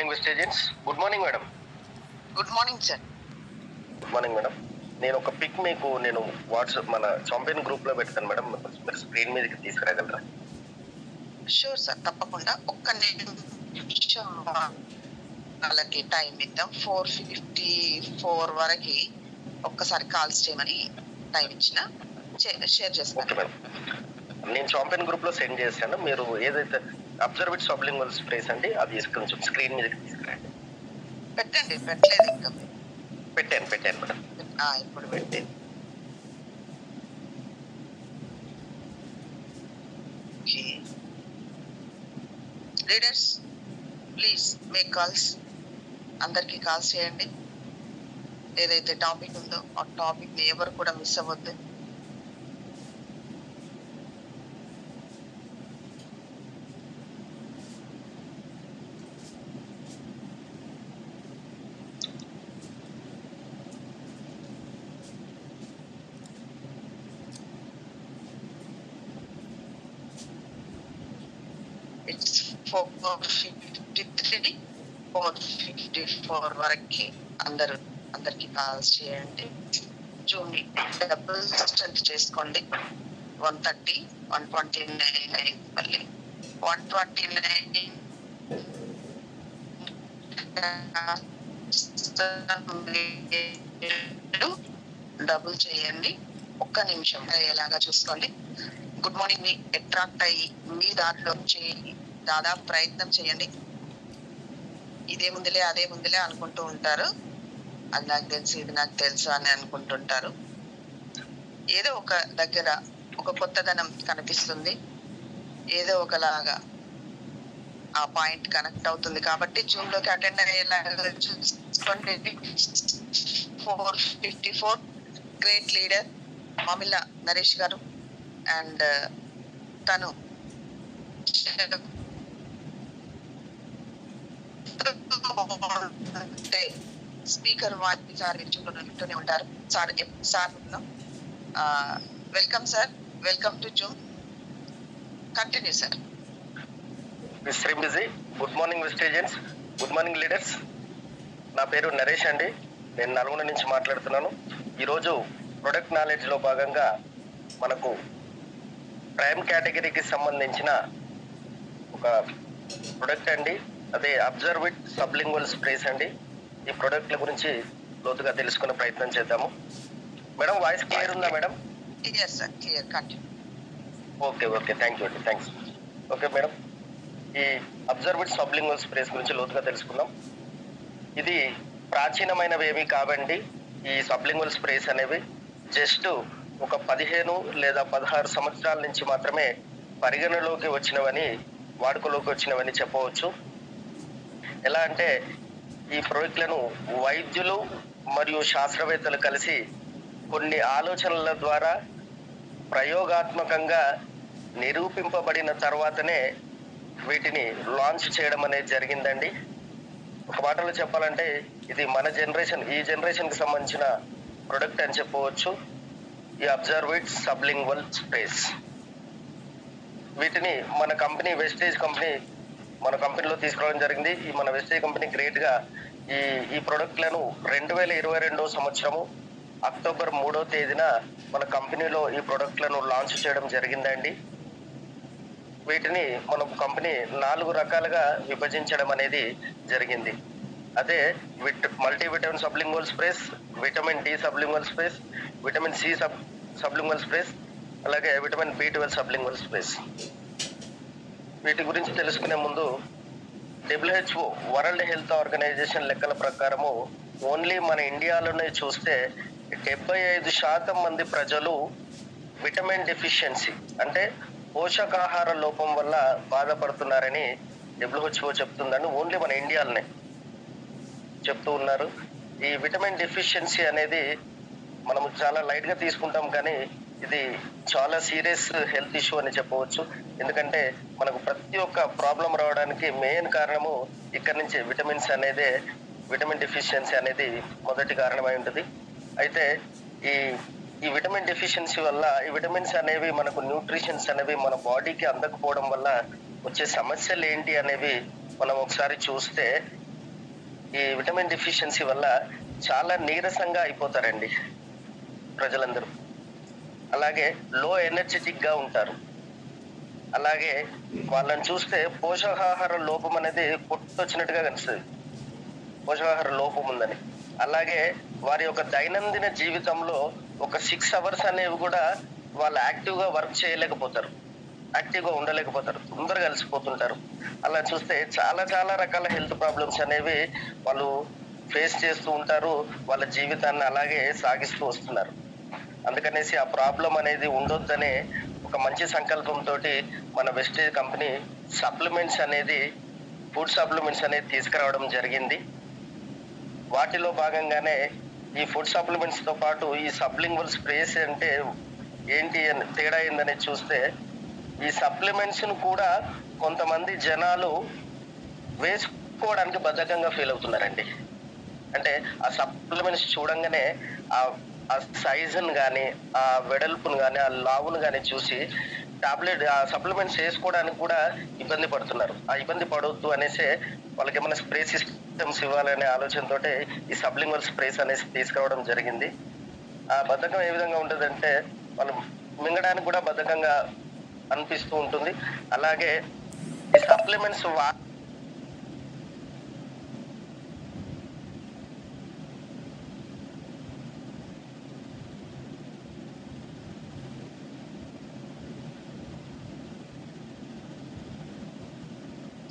Morning west agents. Good morning madam. Good morning sir. Good morning madam. నేను ఒక pick మీకు నేను WhatsApp మన చాంపియన్ గ్రూప్ లో పెడతాను మేడం, మీరు స్క్రీన్ మీదకి తీసుకురాగలరా? షూర్ సార్, తప్పకుండా. ఒక్క నిమిషం వాళ్ళకి టైం ఇద్దాం. 4:54 వరకు ఒక్కసారి కాల్స్ చేయమని టైం ఇచ్చిన షేర్ చేస్తాను. ఓకే మేడం, నేను చాంపియన్ గ్రూప్ లో సెండ్ చేశాను. మీరు ఏదైతే అబ్జర్వ్ ఇట్ సబ్లింగ్వల్ స్ప్రేస్ అండి, అది కొంచెం స్క్రీన్ మీదకి తీసుకురండి. పెట్టండి. పెట్టలేదు ఇంకా. పెట్టాను మేడం. ఇప్పుడు పెట్టేది. Leaders please make calls. అందరికి కాల్స్ చేయండి. ఏదైతే టాపిక్ ఉందో ఆ టాపిక్ ని ఎవరు కూడా మిస్ అవ్వద్దు. It's 4:53, 4:54 వరకు అందరికి కాల్స్ చేయండి. జూమ్ డబుల్ స్ట్రెంత్ చేసుకోండి. 130, 129 మళ్ళీ 129 డబుల్ చేయండి. ఒక్క నిమిషం అయ్యేలాగా చూసుకోండి. గుడ్ మార్నింగ్ ని అట్రాక్ట్ అయ్యి మీ దారిలో దాదాపు ప్రయత్నం చేయండి. ఇదే ముందులే అదే ముందులే అనుకుంటూ ఉంటారు. అది నాకు తెలుసు, ఇది నాకు తెలుసు అని అనుకుంటుంటారు. ఏదో ఒక దగ్గర ఒక కొత్తదనం కనిపిస్తుంది, ఏదో ఒకలాగా ఆ పాయింట్ కనెక్ట్ అవుతుంది. కాబట్టి జూమ్ లోకి అటెండ్ అయ్యేలాగా చూసుకోండి. 4:54 గ్రేట్ లీడర్ మామిళ్ళ నరేష్ గారు అండ్ తను స్పీకర్ వాటి సార్ వింటూనే ఉంటారు. Sir welcome sir, welcome to Zoom. Continue sir. Good morning west agents, good morning leaders. నా పేరు నరేష్ అండి, నేను నల్గొండ నుంచి మాట్లాడుతున్నాను. ఈరోజు ప్రొడక్ట్ నాలెడ్జ్ లో భాగంగా మనకు ప్రైమ్ కేటగిరీకి సంబంధించిన ఒక ప్రొడక్ట్ అండి, అదే అబ్జర్వ్ ఇట్ సబ్లింగ్వల్ స్ప్రేస్ అండి. ఈ ప్రొడక్ట్ల గురించి లోతుగా తెలుసుకునే ప్రయత్నం చేద్దాము. మేడం వాయిస్ క్లియర్ ఉందా madam? Clear sir, clear. Continue. Okay thank you అండి, థ్యాంక్స్. ఓకే మేడం, ఈ అబ్జర్వ్ ఇట్ సబ్లింగ్వల్ స్ప్రేస్ గురించి లోతుగా తెలుసుకుందాం. ఇది ప్రాచీనమైనవి ఏమీ కావండి. ఈ సబ్లింగ్వల్ స్ప్రేస్ అనేవి జస్ట్ ఒక 15 లేదా 16 సంవత్సరాల నుంచి మాత్రమే పరిగణలోకి వచ్చినవని, వాడుకలోకి వచ్చినవని చెప్పవచ్చు. ఎలా అంటే ఈ ప్రొడక్ట్లను వైద్యులు మరియు శాస్త్రవేత్తలు కలిసి కొన్ని ఆలోచనల ద్వారా ప్రయోగాత్మకంగా నిరూపింపబడిన తర్వాతనే వీటిని లాంచ్ చేయడం అనేది జరిగిందండి. ఒక మాటలో చెప్పాలంటే ఇది మన జనరేషన్, ఈ జనరేషన్కి సంబంధించిన ప్రొడక్ట్ అని చెప్పవచ్చు. ఈ అబ్జర్వ్ ఇట్ సబ్లింగ్వల్ స్ప్రేస్, వీటిని మన కంపెనీ వెస్టేజ్ కంపెనీ మన కంపెనీలో తీసుకురావడం జరిగింది. ఈ మన వెస్టేజ్ కంపెనీ గ్రేట్గా ఈ ప్రొడక్ట్లను 2022 సంవత్సరము అక్టోబర్ 3వ తేదీన మన కంపెనీలో ఈ ప్రొడక్ట్లను లాంచ్ చేయడం జరిగిందండి. వీటిని మన కంపెనీ 4 రకాలుగా విభజించడం అనేది జరిగింది. అదే multivitamin sublingual sprays, vitamin D sublingual sprays, vitamin C sublingual sprays, అలాగే విటమిన్ B12 సబ్లింగ్వల్ స్ప్రేస్. వీటి గురించి తెలుసుకునే ముందు WHO వరల్డ్ హెల్త్ ఆర్గనైజేషన్ లెక్కల ప్రకారము ఓన్లీ మన ఇండియాలోనే చూస్తే 75% మంది ప్రజలు విటమిన్ డెఫిషియన్సీ అంటే పోషకాహార లోపం వల్ల బాధపడుతున్నారని WHO చెప్తుందని ఓన్లీ మన ఇండియాలోనే చెప్తూ ఉన్నారు. ఈ విటమిన్ డెఫిషియన్సీ అనేది మనము చాలా లైట్గా తీసుకుంటాం, కానీ ఇది చాలా సీరియస్ హెల్త్ ఇష్యూ అని చెప్పవచ్చు. ఎందుకంటే మనకు ప్రతి ఒక్క ప్రాబ్లం రావడానికి మెయిన్ కారణము ఇక్కడ నుంచి విటమిన్ డెఫిషియన్సీ అనేది మొదటి కారణమై ఉంటుంది. అయితే ఈ విటమిన్ డెఫిషియన్సీ వల్ల ఈ విటమిన్స్ అనేవి మనకు న్యూట్రిషన్స్ అనేవి మన బాడీకి అందకపోవడం వల్ల వచ్చే సమస్యలు ఏంటి అనేవి మనం ఒకసారి చూస్తే, ఈ విటమిన్ డెఫిషియన్సీ వల్ల చాలా నీరసంగా అయిపోతారండి ప్రజలందరూ. అలాగే లో ఎనర్జెటిక్ గా ఉంటారు. అలాగే వాళ్ళని చూస్తే పోషకాహార లోపం అనేది కొట్టొచ్చినట్టుగా కనిపిస్తుంది, పోషకాహార లోపం ఉందని. అలాగే వారి యొక్క దైనందిన జీవితంలో ఒక 6 hours అనేవి కూడా వాళ్ళు యాక్టివ్ గా వర్క్ చేయలేకపోతారు, యాక్టివ్ గా ఉండలేకపోతారు, తొందరగా అలసిపోతుంటారు. అలా చూస్తే చాలా చాలా రకాల హెల్త్ ప్రాబ్లమ్స్ అనేవి వాళ్ళు ఫేస్ చేస్తూ ఉంటారు, వాళ్ళ జీవితాన్ని అలాగే సాగిస్తూ వస్తున్నారు. అందుకనేసి ఆ ప్రాబ్లం అనేది ఉండొద్దనే ఒక మంచి సంకల్పంతో మన వెస్టేజ్ కంపెనీ సప్లిమెంట్స్ అనేది, ఫుడ్ సప్లిమెంట్స్ అనేది తీసుకురావడం జరిగింది. వాటిలో భాగంగానే ఈ ఫుడ్ సప్లిమెంట్స్ తో పాటు ఈ సబ్లింగ్వల్ స్ప్రేస్ అంటే ఏంటి అని తేడా ఏందని చూస్తే, ఈ సప్లిమెంట్స్ ను కూడా కొంతమంది జనాలు వేసుకోవడానికి బద్ధకంగా ఫీల్ అవుతున్నారండి. అంటే ఆ సప్లిమెంట్స్ చూడంగానే ఆ సైజును కానీ, ఆ వెడల్పును కానీ, ఆ లావును కానీ చూసి ఆ సప్లిమెంట్స్ వేసుకోవడానికి కూడా ఇబ్బంది పడుతున్నారు. ఆ ఇబ్బంది పడవద్దు అనేసి వాళ్ళకి ఏమైనా స్ప్రే సిస్టమ్స్ ఇవ్వాలనే ఆలోచనతో ఈ సబ్లింగ్వల్ స్ప్రేస్ అనేసి తీసుకురావడం జరిగింది. ఆ బద్ధకం ఏ విధంగా ఉంటుందంటే వాళ్ళు మింగడానికి కూడా బద్ధకంగా అనిపిస్తూ ఉంటుంది. అలాగే ఈ supplements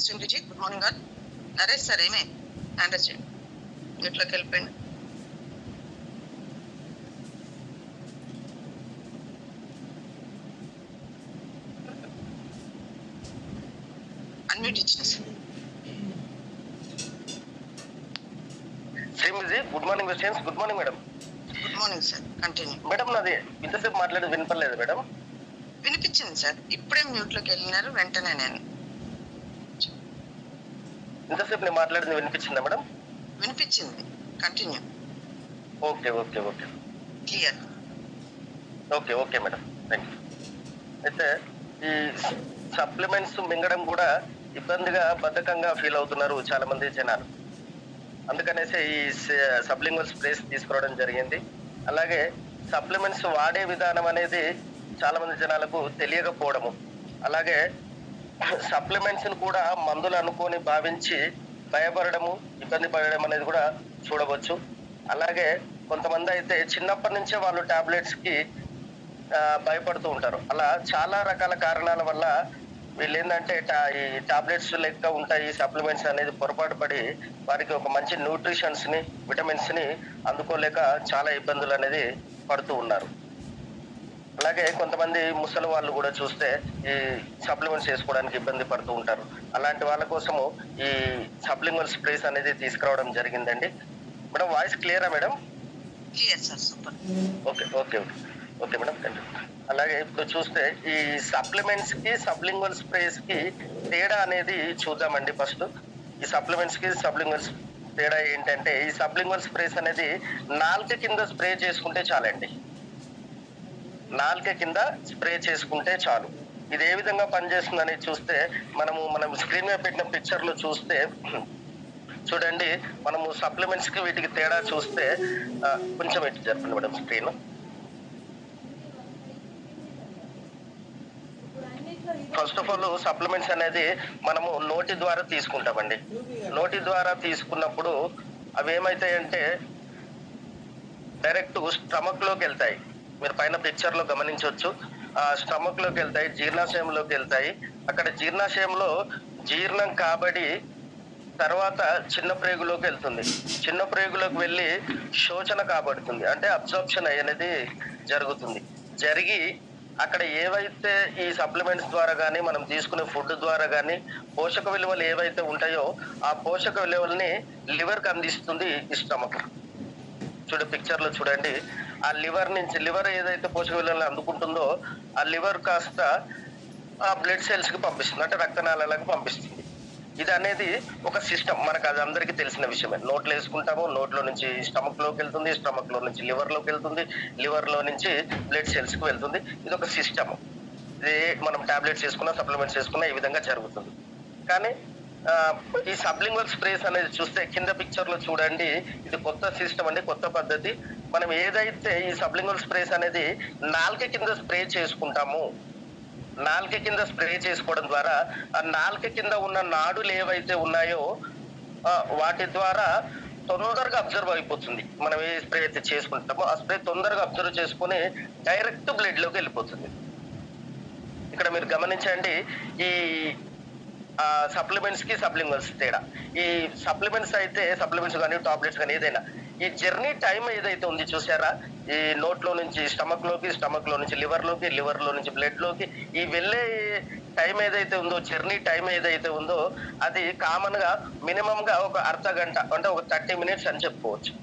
Sindhu ji good morning all. Naresh sir ఏమే హ్యాండ్ వచ్చేయండి, ఇంట్లోకి వెళ్ళిపోయింది. అన్మ్యూట్ ఇచ్చిన sir. Shrimati good morning questions. Good morning madam. Good morning sir, continue. Madam నాది ఇంతసేపు మాట్లాడేది వినపడలేదు మేడం. వినిపించింది సార్, ఇప్పుడే మ్యూట్ లోకి వెళ్ళినారు, వెంటనే నేను. ఇంతసేపు నేను మాట్లాడింది వినిపించిందా మేడం? వినిపించింది, continue. Okay okay okay clear. Okay okay madam, thank you. అయితే ఈ సప్లిమెంట్స్ మింగడం కూడా ఇబ్బందిగా బద్ధకంగా ఫీల్ అవుతున్నారు చాలా మంది జనాలు. అందుకనేసి ఈ సబ్లింగ్వల్ స్ప్రేస్ తీసుకురావడం జరిగింది. అలాగే సప్లిమెంట్స్ వాడే విధానం అనేది చాలా మంది జనాలకు తెలియకపోవడము, అలాగే సప్లిమెంట్స్ ను కూడా మందులు అనుకొని భావించి భయపడము, ఇబ్బంది పడడం అనేది కూడా చూడవచ్చు. అలాగే కొంతమంది అయితే చిన్నప్పటి నుంచే వాళ్ళు టాబ్లెట్స్ కి భయపడుతూ ఉంటారు. అలా చాలా రకాల కారణాల వల్ల వీళ్ళు ఏంటంటే ఈ టాబ్లెట్స్ లెక్క ఉంటాయి సప్లిమెంట్స్ అనేది పొరపాటు పడి వారికి ఒక మంచి న్యూట్రిషన్స్ ని, విటమిన్స్ ని అందుకోలేక చాలా ఇబ్బందులు అనేది పడుతూ ఉన్నారు. అలాగే కొంతమంది ముసలి వాళ్ళు కూడా చూస్తే ఈ సప్లిమెంట్స్ వేసుకోవడానికి ఇబ్బంది పడుతూ ఉంటారు. అలాంటి వాళ్ళ కోసము ఈ సప్లిమెంట్ స్ప్రేస్ అనేది తీసుకురావడం జరిగిందండి. మేడం వాయిస్ క్లియరా madam? Clear sir, super. Okay okay okay madam. అలాగే ఇప్పుడు చూస్తే ఈ సప్లిమెంట్స్ కి సబ్లింగ్వల్ స్ప్రేస్ కి తేడా అనేది చూద్దామండి. ఫస్ట్ ఈ సప్లిమెంట్స్ కి సబ్లింగ్వల్ తేడా ఏంటంటే, ఈ సబ్లింగ్వల్ స్ప్రేస్ అనేది నాలుక కింద స్ప్రే చేసుకుంటే చాలండి, నాలుక కింద స్ప్రే చేసుకుంటే చాలు. ఇది ఏ విధంగా పనిచేస్తుందని చూస్తే మనం స్క్రీన్ మీద పెట్టిన పిక్చర్ లో చూస్తే చూడండి, మనము సప్లిమెంట్స్ కి వీటికి తేడా చూస్తే కొంచెం ఎట్టి జరపండి madam screen. First of all supplements అనేది మనము నోటి ద్వారా తీసుకుంటామండి. నోటి ద్వారా తీసుకున్నప్పుడు అవి ఏమైతాయంటే డైరెక్ట్ స్టమక్ లోకి వెళ్తాయి. మీరు పైన పిక్చర్ లో గమనించవచ్చు, ఆ స్టమక్ లోకి వెళ్తాయి, జీర్ణాశయంలోకి వెళ్తాయి. అక్కడ జీర్ణాశయంలో జీర్ణం కాబడి తర్వాత చిన్న ప్రేగులోకి వెళ్తుంది. చిన్న ప్రేగులోకి వెళ్ళి శోషణ కాబడుతుంది, అంటే అబ్జార్ప్షన్ అనేది జరుగుతుంది. జరిగి అక్కడ ఏవైతే ఈ సప్లిమెంట్స్ ద్వారా కానీ మనం తీసుకునే ఫుడ్ ద్వారా కానీ పోషక విలువలు ఏవైతే ఉంటాయో ఆ పోషక విలువల్ని లివర్ కి అందిస్తుంది ఈ స్టమక్. పిక్చర్ లో చూడండి, ఆ లివర్ ఏదైతే పోషక విలువలను అందుకుంటుందో ఆ లివర్ కాస్త ఆ బ్లడ్ సెల్స్ కి పంపిస్తుంది, అంటే రక్తనాళాలకు పంపిస్తుంది. ఇది అనేది ఒక సిస్టమ్, మనకు అది అందరికీ తెలిసిన విషయమే. నోట్లో వేసుకుంటాము, నోట్లో నుంచి స్టమక్ లోకి వెళ్తుంది, స్టమక్ లో నుంచి లివర్ లోకి వెళ్తుంది, లివర్ లో నుంచి బ్లడ్ సెల్స్ కి వెళ్తుంది. ఇది ఒక సిస్టమ్. ఇది మనం టాబ్లెట్స్ వేసుకున్నా, సప్లిమెంట్స్ వేసుకున్నా ఈ విధంగా జరుగుతుంది. కానీ ఆ, ఈ సబ్లింగ్వల్ స్ప్రేస్ అనేది చూస్తే కింద పిక్చర్ లో చూడండి, ఇది కొత్త సిస్టమ్ అండి, కొత్త పద్ధతి. మనం ఏదైతే ఈ సబ్లింగ్వల్ స్ప్రేస్ అనేది నాలుక కింద స్ప్రే చేసుకుంటాము, నాలుక కింద స్ప్రే చేసుకోవడం ద్వారా ఆ నాలుక కింద ఉన్న నాడులు ఏవైతే ఉన్నాయో వాటి ద్వారా తొందరగా అబ్జర్వ్ అయిపోతుంది. మనం ఏ స్ప్రే అయితే చేసుకుంటామో ఆ స్ప్రే తొందరగా అబ్జర్వ్ చేసుకుని డైరెక్ట్ బ్లడ్ లోకి వెళ్ళిపోతుంది. ఇక్కడ మీరు గమనించండి, ఈ సప్లిమెంట్స్ కి సబ్లింగ్వల్స్ తేడా. ఈ సప్లిమెంట్స్ అయితే సప్లిమెంట్స్ కానీ టాబ్లెట్స్ కానీ ఏదైనా ఈ జర్నీ టైం ఏదైతే ఉంది చూసారా, ఈ నోట్లో నుంచి స్టమక్ లోకి, స్టమక్ లో నుంచి లివర్ లోకి, లివర్ లో నుంచి బ్లడ్ లోకి ఈ వెళ్ళే టైం ఏదైతే ఉందో, జర్నీ టైం ఏదైతే ఉందో అది కామన్ గా మినిమం గా ఒక అర్ధ గంట, అంటే ఒక 30 minutes అని చెప్పుకోవచ్చు.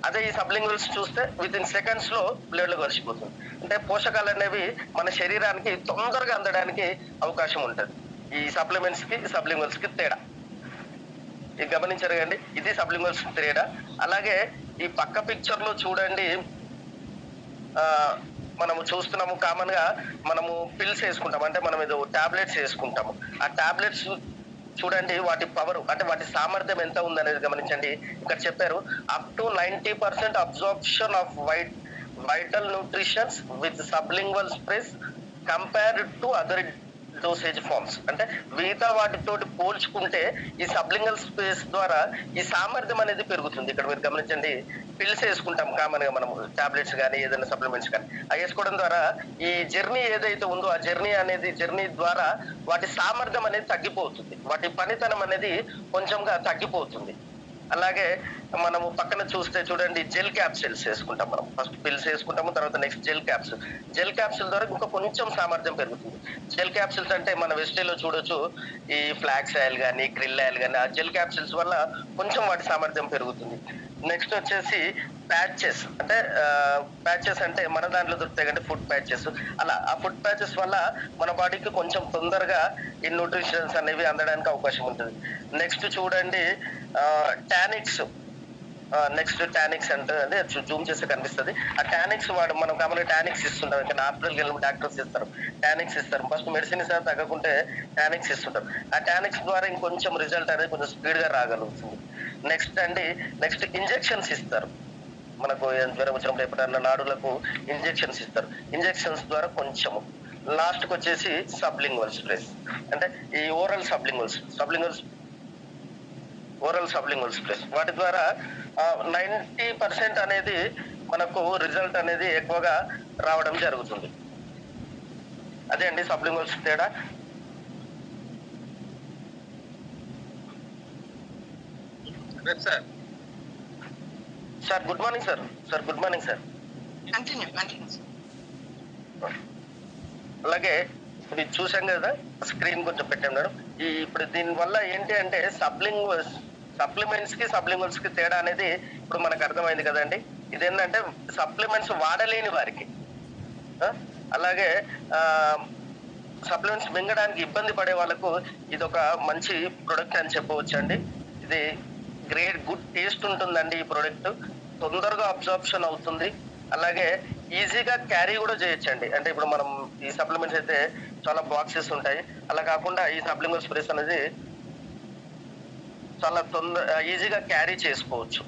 అదే ఈ సబ్లింగ్వల్స్ చూస్తే విత్ ఇన్ సెకండ్స్ లో బ్లడ్ లో కలిసిపోతుంది. అంటే పోషకాలు అనేవి మన శరీరానికి తొందరగా అందడానికి అవకాశం ఉంటుంది. ఈ సప్లిమెంట్స్ కి సబ్లింగ్వల్స్ కి తేడా ఇది గమనించారు కండి, ఇది సబ్లింగ్వల్స్ తేడా. అలాగే ఈ పక్క పిక్చర్ లో చూడండి, మనము చూస్తున్నాము కామన్ గా మనము పిల్స్ వేసుకుంటాం, అంటే మనం ఏదో టాబ్లెట్స్ వేసుకుంటాము. ఆ టాబ్లెట్స్ చూడండి వాటి పవర్, అంటే వాటి సామర్థ్యం ఎంత ఉందనేది గమనించండి. ఇక్కడ చెప్పారు up to 90% absorption of vital nutritions with sublingual sprays compared to other dosage forms. అంటే మిగతా వాటితోటి పోల్చుకుంటే ఈ సబ్లింగల్ స్పేస్ ద్వారా ఈ సామర్థ్యం అనేది పెరుగుతుంది. ఇక్కడ మీరు గమనించండి, పిల్స్ వేసుకుంటాం కామన్ గా మనం, టాబ్లెట్స్ కానీ ఏదైనా సప్లిమెంట్స్ కానీ అవి వేసుకోవడం ద్వారా ఈ జర్నీ ఏదైతే ఉందో ఆ జర్నీ ద్వారా వాటి సామర్థ్యం అనేది తగ్గిపోతుంది, వాటి పనితనం అనేది కొంచెంగా తగ్గిపోతుంది. అలాగే మనము పక్కన చూస్తే చూడండి, జెల్ క్యాప్సిల్స్ వేసుకుంటాం. మనం ఫస్ట్ పిల్స్ వేసుకుంటాము, తర్వాత నెక్స్ట్ జెల్ క్యాప్సిల్ ద్వారా ఇంకా కొంచెం సామర్థ్యం పెరుగుతుంది. జెల్ క్యాప్సిల్స్ అంటే మన వెజిటేబుల్ చూడొచ్చు, ఈ ఫ్లాక్స్ ఆయిల్ కానీ క్రిల్ ఆయిల్ కానీ ఆ జెల్ క్యాప్సిల్స్ వల్ల కొంచెం వాటి సామర్థ్యం పెరుగుతుంది. నెక్స్ట్ వచ్చేసి ప్యాచెస్, అంటే మన దాంట్లో దొరుకుతాయి కంటే ఫుడ్ ప్యాచెస్. అలా ఆ ఫుడ్ ప్యాచెస్ వల్ల మన బాడీకి కొంచెం తొందరగా ఈ న్యూట్రిషన్స్ అనేవి అందడానికి అవకాశం ఉంటుంది. నెక్స్ట్ చూడండి టానిక్స్. టానిక్స్ అంటే అదే జూమ్ చేస్తే కనిపిస్తుంది. ఆ టానిక్స్ మనం కామన్గా టానిక్స్ ఇస్తుంటాం, ఇంకా హాస్పిటల్కి వెళ్ళి డాక్టర్స్ ఇస్తారు, టానిక్స్ ఇస్తారు. ఫస్ట్ మెడిసిన్ ఇస్తారు, తగ్గకుంటే టానిక్స్ ఇస్తుంటారు. ఆ టానిక్స్ ద్వారా ఇంకొంచెం రిజల్ట్ అనేది కొంచెం స్పీడ్ గా రాగలుగుతుంది. నెక్స్ట్ ఇంజెక్షన్స్ ఇస్తారు. మనకు జ్వరం వచ్చినప్పుడు ఎప్పుడన్నా నాడులకు ఇంజెక్షన్స్ ఇస్తారు. ఇంజెక్షన్స్ ద్వారా కొంచెము. లాస్ట్ కి వచ్చేసి సబ్లింగ్వల్ స్ప్రేస్, అంటే ఈ ఓరల్ సబ్లింగ్వల్ స్ప్రేస్. వాటి ద్వారా 90% అనేది మనకు రిజల్ట్ అనేది ఎక్కువగా రావడం జరుగుతుంది. అదే అండి సబ్లింగ్వల్స్ తేడా. Sir good morning sir. Good morning sir. అలాగే ఇప్పుడు ఇది చూసాం కదా, స్క్రీన్ కొంచెం పెట్టాం మేడం. ఇప్పుడు దీని వల్ల ఏంటి అంటే సప్లిమెంట్స్ కి సబ్లింగ్వల్స్ కి తేడా అనేది ఇప్పుడు మనకు అర్థమైంది కదండి. ఇదేంటంటే సప్లిమెంట్స్ వాడలేని వారికి, అలాగే సప్లిమెంట్స్ మింగడానికి ఇబ్బంది పడే వాళ్ళకు ఇది ఒక మంచి ప్రొడక్ట్ అని చెప్పవచ్చు అండి. ఇది గుడ్ టేస్ట్ ఉంటుందండి. ఈ ప్రొడక్ట్ తొందరగా అబ్జార్ప్షన్ అవుతుంది, అలాగే ఈజీగా క్యారీ కూడా చేయొచ్చండి. అంటే ఇప్పుడు మనం ఈ సప్లిమెంట్స్ అయితే చాలా బాక్సెస్ ఉంటాయి, అలా కాకుండా ఈ సప్లిమెంట్ స్ప్రేస్ అనేది చాలా ఈజీగా క్యారీ చేసుకోవచ్చు.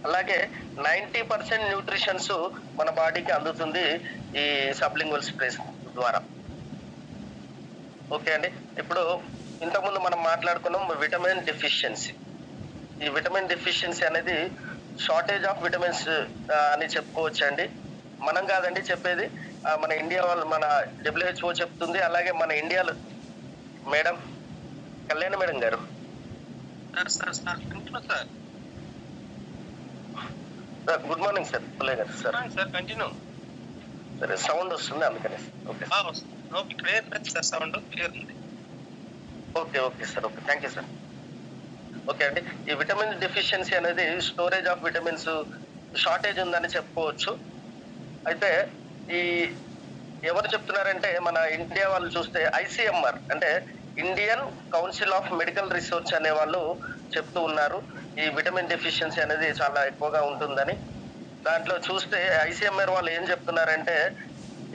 అలాగే 90% న్యూట్రిషన్స్ మన బాడీకి అందుతుంది ఈ సబ్లింగ్వల్ స్ప్రేస్ ద్వారా. ఓకే అండి. ఇప్పుడు ఇంతకుముందు మనం మాట్లాడుకున్నాం విటమిన్ డెఫిషియన్సీ. ఈ విటమిన్ డెఫిషియన్సీ అనేది షార్టేజ్ ఆఫ్ విటమిన్స్ అని చెప్పుకోవచ్చు అండి. మనం కాదండి చెప్పేది, మన ఇండియా వాళ్ళు, మన WHO చెప్తుంది. అలాగే మన ఇండియాలో మేడం కళ్యాణ్ మేడం గారు, గుడ్ మార్నింగ్ సార్. పుల్లయ్య గారు సార్ కంటిన్యూ. సరే, సౌండ్ వస్తుంది అందుకని. Okay sir. Okay, thank you sir. Okay అండి. ఈ విటమిన్ డెఫిషియన్సీ అనేది స్టోరేజ్ ఆఫ్ విటమిన్స్ షార్టేజ్ ఉందని చెప్పుకోవచ్చు. అయితే ఈ ఎవరు చెప్తున్నారంటే మన ఇండియా వాళ్ళు చూస్తే ICMR, అంటే Indian council of medical research అనే వాళ్ళు చెప్తూ ఉన్నారు ఈ విటమిన్ డెఫిషియన్సీ అనేది చాలా ఎక్కువగా ఉంటుందని. దాంట్లో చూస్తే ICMR వాళ్ళు ఏం చెప్తున్నారంటే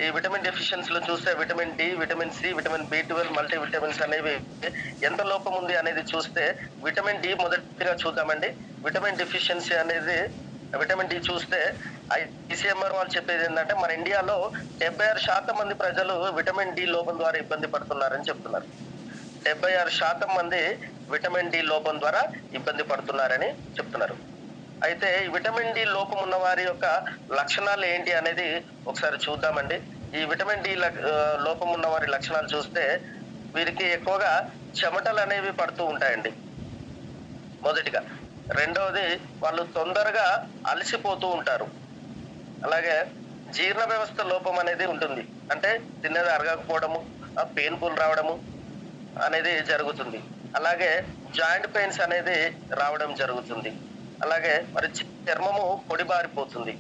ఈ విటమిన్ డెఫిషియన్సీలో చూస్తే vitamin D, vitamin C, vitamin బి12 మల్టీ విటమిన్స్ అనేవి ఎంత లోపం ఉంది అనేది చూస్తే విటమిన్ డి మొదటిగా చూద్దామండి. విటమిన్ డెఫిషియన్సీ అనేది విటమిన్ డి చూస్తే ఐసీఎంఆర్ వాళ్ళు చెప్పేది ఏంటంటే మన ఇండియాలో 76% మంది ప్రజలు విటమిన్ డి లోపం ద్వారా ఇబ్బంది పడుతున్నారని చెప్తున్నారు. 76% మంది విటమిన్ డి లోపం ద్వారా ఇబ్బంది పడుతున్నారని చెప్తున్నారు. అయితే ఈ విటమిన్ డి లోపం ఉన్న వారి యొక్క లక్షణాలు ఏంటి అనేది ఒకసారి చూద్దామండి. ఈ విటమిన్ డి లోపం ఉన్న వారి లక్షణాలు చూస్తే వీరికి ఎక్కువగా చెమటలు అనేవి పడుతూ ఉంటాయండి మొదటిగా. రెండవది వాళ్ళు తొందరగా అలసిపోతూ ఉంటారు. అలాగే జీర్ణ వ్యవస్థ లోపం అనేది ఉంటుంది. అంటే తిన్నది అరగకపోవడము, పెయిన్ఫుల్ రావడము అనేది జరుగుతుంది. అలాగే జాయింట్ పెయిన్స్ అనేది రావడం జరుగుతుంది. అలాగే మరి చర్మము పొడిబారిపోతుంది.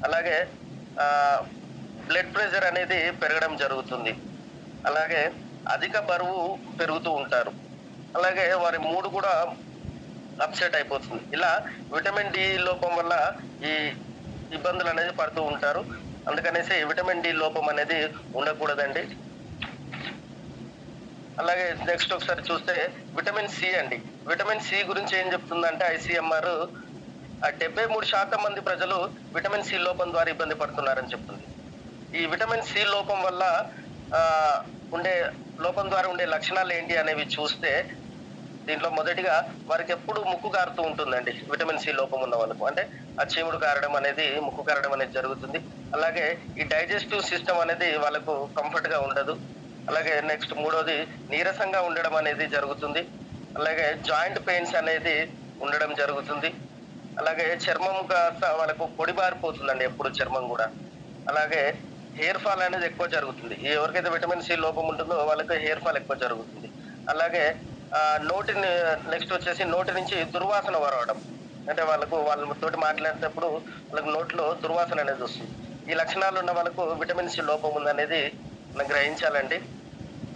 అలాగే బ్లడ్ ప్రెషర్ అనేది పెరగడం జరుగుతుంది. అలాగే అధిక బరువు పెరుగుతూ ఉంటారు. అలాగే వారి మూడు కూడా అప్సెట్ అయిపోతుంది. ఇలా విటమిన్ డి లోపం వల్ల ఈ ఇబ్బందులు అనేది పడుతూ ఉంటారు. అందుకనేసి విటమిన్ డి లోపం అనేది ఉండకూడదండి. అలాగే నెక్స్ట్ ఒకసారి చూస్తే విటమిన్ సి అండి. విటమిన్ సి గురించి ఏం చెప్తుందంటే ఐసీఎంఆర్ 73% మంది ప్రజలు విటమిన్ సి లోపం ద్వారా ఇబ్బంది పడుతున్నారని చెప్తుంది. ఈ విటమిన్ సి లోపం వల్ల లోపం ద్వారా ఉండే లక్షణాలు ఏంటి అనేవి చూస్తే దీంట్లో మొదటిగా వారికి ఎప్పుడు ముక్కు కారుతూ ఉంటుందండి. విటమిన్ సి లోపం ఉన్న వాళ్ళకు అంటే ఆ చీముడు కారడం అనేది, ముక్కు కారడం అనేది జరుగుతుంది. అలాగే ఈ డైజెస్టివ్ సిస్టమ్ అనేది వాళ్ళకు కంఫర్ట్ గా ఉండదు. అలాగే నెక్స్ట్ మూడోది నీరసంగా ఉండడం అనేది జరుగుతుంది. అలాగే జాయింట్ పెయిన్స్ అనేది ఉండడం జరుగుతుంది. అలాగే చర్మం కాస్త వాళ్ళకు పొడిబారిపోతుందండి ఎప్పుడు చర్మం కూడా. అలాగే హెయిర్ ఫాల్ అనేది ఎక్కువ జరుగుతుంది. ఎవరికైతే విటమిన్ సి లోపం ఉంటుందో వాళ్ళకి హెయిర్ ఫాల్ ఎక్కువ జరుగుతుంది. అలాగే నెక్స్ట్ వచ్చేసి నోటి నుంచి దుర్వాసన వరవడం. అంటే వాళ్ళతోటి మాట్లాడేటప్పుడు వాళ్ళకి నోట్లో దుర్వాసన అనేది వస్తుంది. ఈ లక్షణాలు ఉన్న వాళ్ళకు విటమిన్ సి లోపం ఉందనేది మనం గ్రహించాలండి.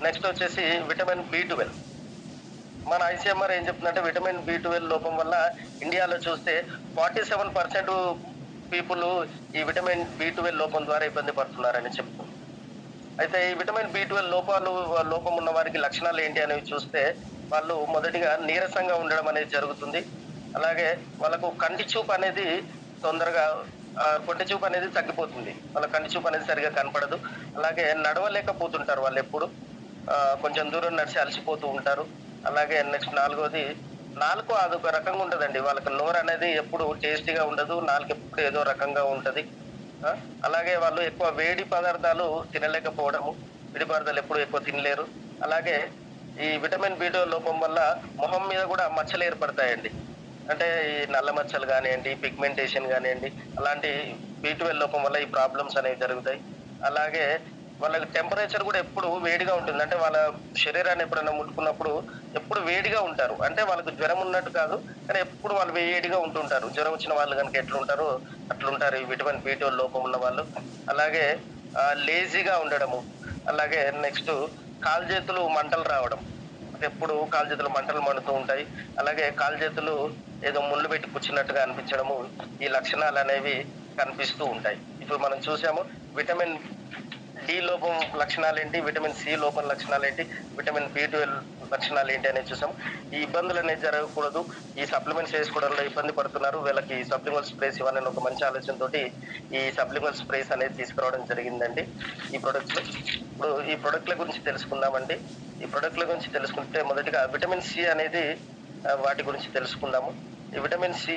నెక్స్ట్ వచ్చేసి విటమిన్ బి12. మన ఐసీఎంఆర్ ఏం చెప్తుందంటే విటమిన్ బి12 లోపం వల్ల ఇండియాలో చూస్తే 47% పీపుల్ ఈ విటమిన్ బి12 లోపం ద్వారా ఇబ్బంది పడుతున్నారని చెప్తుంది. అయితే ఈ విటమిన్ బి12 లోపం ఉన్న వారికి లక్షణాలు ఏంటి అనేవి చూస్తే వాళ్ళు మొదటిగా నీరసంగా ఉండడం అనేది జరుగుతుంది. అలాగే వాళ్ళకు కంటి చూపు అనేది తొందరగా కొంటి చూపు అనేది తగ్గిపోతుంది. వాళ్ళ కంటి చూపు అనేది సరిగా కనపడదు. అలాగే నడవలేకపోతుంటారు వాళ్ళు ఎప్పుడు. కొంచెం దూరం నడిచి అలసిపోతూ ఉంటారు. అలాగే నెక్స్ట్ నాలుగోది నాలుక అదొక రకంగా ఉంటుందండి. వాళ్ళకి నోరు అనేది ఎప్పుడు టేస్టీగా ఉండదు. నాలుక ఎప్పుడు ఏదో రకంగా ఉంటది. అలాగే వాళ్ళు ఎక్కువ వేడి పదార్థాలు తినలేకపోవడము, వేడి పదార్థాలు ఎప్పుడు ఎక్కువ తినలేరు. అలాగే ఈ విటమిన్ బి12 లోపం వల్ల మొహం మీద కూడా మచ్చలు ఏర్పడతాయండి. అంటే ఈ నల్ల మచ్చలు కానివ్వండి, పిగ్మెంటేషన్ కానివ్వండి, అలాంటి బి12 లోపం వల్ల ఈ ప్రాబ్లమ్స్ అనేవి జరుగుతాయి. అలాగే వాళ్ళకి టెంపరేచర్ కూడా ఎప్పుడు వేడిగా ఉంటుంది. అంటే వాళ్ళ శరీరాన్ని ఎప్పుడైనా ముట్టుకున్నప్పుడు ఎప్పుడు వేడిగా ఉంటారు. అంటే వాళ్ళకు జ్వరం ఉన్నట్టు కాదు, కానీ ఎప్పుడు వాళ్ళు వేడిగా ఉంటుంటారు. జ్వరం వచ్చిన వాళ్ళు కనుక ఎట్లుంటారో అట్లుంటారు ఈ విటమిన్ బి12 లోపం ఉన్న వాళ్ళు. అలాగే లేజీగా ఉండడము. అలాగే నెక్స్ట్ కాలు చేతులు మంటలు రావడం. ఎప్పుడు కాలు చేతులు మంటలు మండుతూ ఉంటాయి. అలాగే కాలు చేతులు ఏదో ముళ్ళు పెట్టి కూర్చున్నట్టుగా అనిపించడము, ఈ లక్షణాలు అనేవి కనిపిస్తూ ఉంటాయి. ఇప్పుడు మనం చూసాము విటమిన్ డి లోపం లక్షణాలు ఏంటి, విటమిన్ సి లోపం లక్షణాలు ఏంటి, విటమిన్ బి12 లక్షణాలు ఏంటి అనేది చూసాం. ఈ ఇబ్బందులు అనేది జరగకూడదు. ఈ సప్లిమెంట్స్ వేసుకోవడంలో ఇబ్బంది పడుతున్నారు. వీళ్ళకి ఈ సప్లిమెంట్ స్ప్రేస్ ఇవ్వాలని ఒక మంచి ఆలోచనతోటి ఈ సప్లిమెంట్ స్ప్రేస్ అనేది తీసుకురావడం జరిగిందండి ఈ ప్రొడక్ట్లు. ఇప్పుడు ఈ ప్రొడక్ట్ల గురించి తెలుసుకుందామండి. ఈ ప్రొడక్ట్ల గురించి తెలుసుకుంటే మొదటిగా విటమిన్ సి అనేది వాటి గురించి తెలుసుకుందాము. ఈ విటమిన్ సి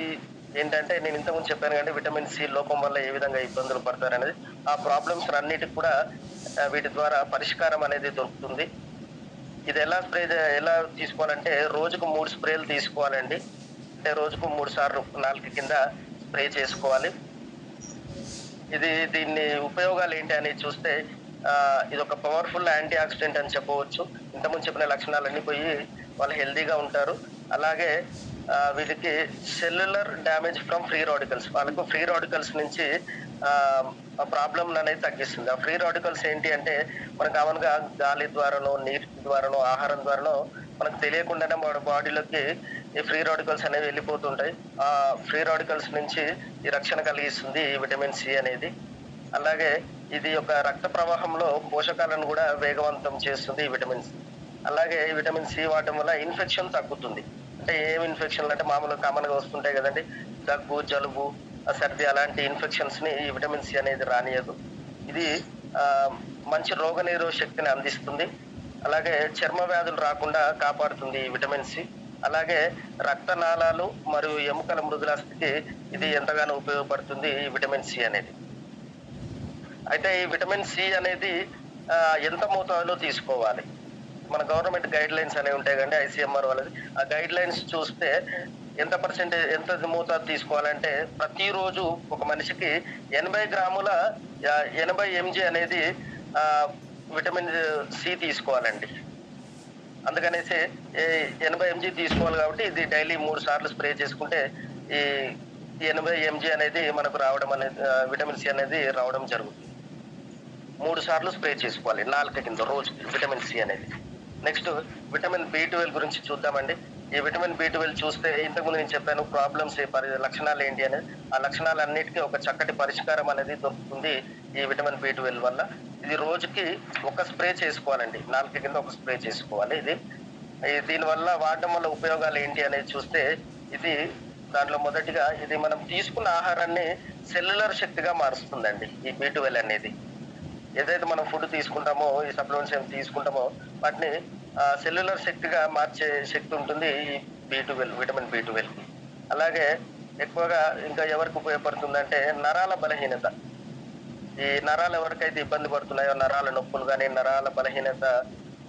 ఏంటంటే నేను ఇంతకుముందు చెప్పాను కానీ విటమిన్ సి లోపం వల్ల ఏ విధంగా ఇబ్బందులు పడతారు అనేది, ఆ ప్రాబ్లమ్స్ అన్నిటికి కూడా వీటి ద్వారా పరిష్కారం అనేది దొరుకుతుంది. ఇది ఎలా తీసుకోవాలంటే రోజుకు 3 స్ప్రేలు తీసుకోవాలండి. అంటే రోజుకు 3 సార్లు నాలుగు కింద స్ప్రే చేసుకోవాలి. దీన్ని ఉపయోగాలు ఏంటి అని చూస్తే ఇది ఒక పవర్ఫుల్ యాంటీ ఆక్సిడెంట్ అని చెప్పవచ్చు. ఇంతకుముందు చెప్పిన లక్షణాలన్నీ పోయి వాళ్ళు హెల్దీగా ఉంటారు. అలాగే వీటికి cellular damage from free radicals, వాళ్ళకు ఫ్రీ రాడికల్స్ నుంచి ప్రాబ్లం అనేది తగ్గిస్తుంది. ఆ ఫ్రీ రాడికల్స్ ఏంటి అంటే మనకు కామన్గా గాలి ద్వారానో, నీటి ద్వారానో, ఆహారం ద్వారానో మనకు తెలియకుండానే మన బాడీలోకి ఈ ఫ్రీ రాడికల్స్ అనేవి వెళ్ళిపోతుంటాయి. ఆ ఫ్రీ రాడికల్స్ నుంచి ఈ రక్షణ కలిగిస్తుంది ఈ విటమిన్ సి అనేది. అలాగే ఇది ఒక రక్త ప్రవాహంలో పోషకాలను కూడా వేగవంతం చేస్తుంది ఈ విటమిన్ సి. అలాగే ఈ విటమిన్ సి వాడటం వల్ల ఇన్ఫెక్షన్ తగ్గుతుంది. అంటే ఏం ఇన్ఫెక్షన్లు అంటే మామూలుగా కామన్‌గా వస్తుంటాయి గదండీ! దగ్గు, జలుబు, సర్ది అలాంటి ఇన్ఫెక్షన్స్‌ని ఈ విటమిన్ సి అనేది రానీయదు. ఇది ఆహ్, మంచి రోగనిరోధక శక్తిని అందిస్తుంది. అలాగే చర్మ వ్యాధులు రాకుండా కాపాడుతుంది ఈ విటమిన్ సి. అలాగే రక్తనాళాలు మరియు ఎముకల మృదులాస్థితికి ఇది ఎంతగానో ఉపయోగపడుతుంది ఈ విటమిన్ సి అనేది. అయితే ఈ విటమిన్ సి అనేది ఎంత మోతాదులో తీసుకోవాలి? మన గవర్నమెంట్ గైడ్‌లైన్స్ అనేవి ఉంటాయి కదండీ! ఐసీఎంఆర్ వాళ్ళది. ఆ గైడ్‌లైన్స్ చూస్తే ఎంత మోతాదు తీసుకోవాలంటే ప్రతిరోజు ఒక మనిషికి 80 గ్రాముల 80 ఎంజీ అనేది విటమిన్ సి తీసుకోవాలండి. అందుకనేసి 80 ఎంజీ తీసుకోవాలి కాబట్టి ఇది డైలీ 3 సార్లు స్ప్రే చేసుకుంటే ఈ 80 ఎంజీ అనేది మనకు రావడం అనేది విటమిన్ సి అనేది రావడం జరుగుతుంది. 3 సార్లు స్ప్రే చేసుకోవాలి నాలుక కింద రోజుకి విటమిన్ సి అనేది. నెక్స్ట్ విటమిన్ బి12 గురించి చూద్దామండి. ఈ విటమిన్ బి12 చూస్తే ఇంతకుముందు నేను చెప్పాను ప్రాబ్లమ్స్ లక్షణాలు ఏంటి అనేది. ఆ లక్షణాలన్నిటికీ ఒక చక్కటి పరిష్కారం అనేది దొరుకుతుంది ఈ విటమిన్ బి12 వల్ల. ఇది రోజుకి ఒక స్ప్రే చేసుకోవాలండి. నాలుక కింద ఒక స్ప్రే చేసుకోవాలి ఇది. దీనివల్ల వాడడం వల్ల ఉపయోగాలు ఏంటి అనేది చూస్తే ఇది దాంట్లో మొదటిగా ఇది మనం తీసుకున్న ఆహారాన్ని సెల్యులర్ శక్తిగా మారుస్తుందండి ఈ బి12 అనేది. ఏదైతే మనం ఫుడ్ తీసుకుంటామో ఈ సప్లిమెంట్స్ ఏమి తీసుకుంటామో వాటిని సెల్యులర్ శక్తిగా మార్చే శక్తి ఉంటుంది ఈ విటమిన్ బి12కి. అలాగే ఎక్కువగా ఇంకా ఎవరికి ఉపయోగపడుతుందంటే నరాల బలహీనత. ఈ నరాలు ఎవరికైతే ఇబ్బంది పడుతున్నాయో నరాల నొప్పులు కానీ నరాల బలహీనత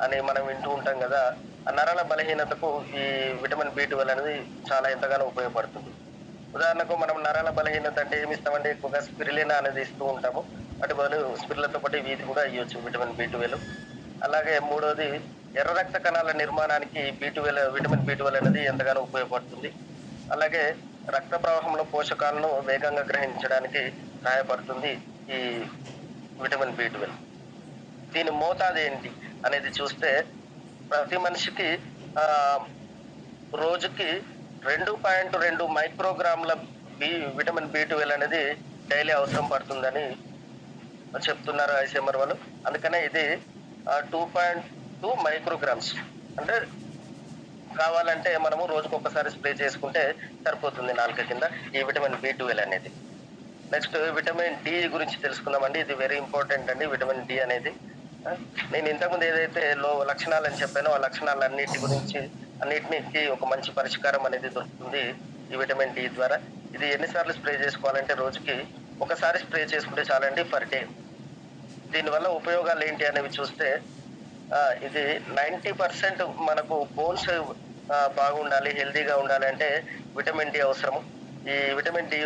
అని మనం వింటూ ఉంటాం కదా. ఆ నరాల బలహీనతకు ఈ విటమిన్ బి12 అనేది చాలా ఎంతగానో ఉపయోగపడుతుంది. ఉదాహరణకు మనం నరాల బలహీనత అంటే ఏమి ఇస్తామంటే ఎక్కువగా స్పిరులినా అనేది ఇస్తూ ఉంటాము. వాటి బదులు స్పిరులతో పాటు వీటి కూడా ఇవ్వచ్చు విటమిన్ బి12. అలాగే మూడోది ఎర్ర రక్త కణాల నిర్మాణానికి విటమిన్ బి12 అనేది ఎంతగానో ఉపయోగపడుతుంది. అలాగే రక్త ప్రవాహంలో పోషకాలను వేగంగా గ్రహించడానికి సహాయపడుతుంది ఈ విటమిన్ బి12. దీని మోతాదు ఏంటి అనేది చూస్తే ప్రతి మనిషికి రోజుకి 2.2 మైక్రోగ్రాముల విటమిన్ బి12 అనేది డైలీ అవసరం పడుతుందని చెప్తున్నారు ఐసీఎంఆర్ వాళ్ళు. అందుకనే ఇది 2.2 మైక్రోగ్రామ్స్ అంటే కావాలంటే మనము రోజుకు ఒక్కసారి స్ప్రే చేసుకుంటే సరిపోతుంది నాలుక కింద ఈ విటమిన్ బి12 అనేది. నెక్స్ట్ విటమిన్ డి గురించి తెలుసుకుందామండి. ఇది వెరీ ఇంపార్టెంట్ అండి విటమిన్ డి అనేది. నేను ఇంతకుముందు ఏదైతే లక్షణాలు అని చెప్పానో ఆ అన్నిటికి ఒక మంచి పరిష్కారం అనేది దొరుకుతుంది ఈ విటమిన్ డి ద్వారా. ఇది ఎన్నిసార్లు స్ప్రే చేసుకోవాలంటే రోజుకి ఒకసారి స్ప్రే చేసుకుంటే చాలండి పర్ డే. దీనివల్ల ఉపయోగాలు ఏంటి అనేవి చూస్తే ఇది 90% మనకు బోన్స్ బాగుండాలి, హెల్తీగా ఉండాలి అంటే విటమిన్ డి అవసరము. ఈ విటమిన్ డి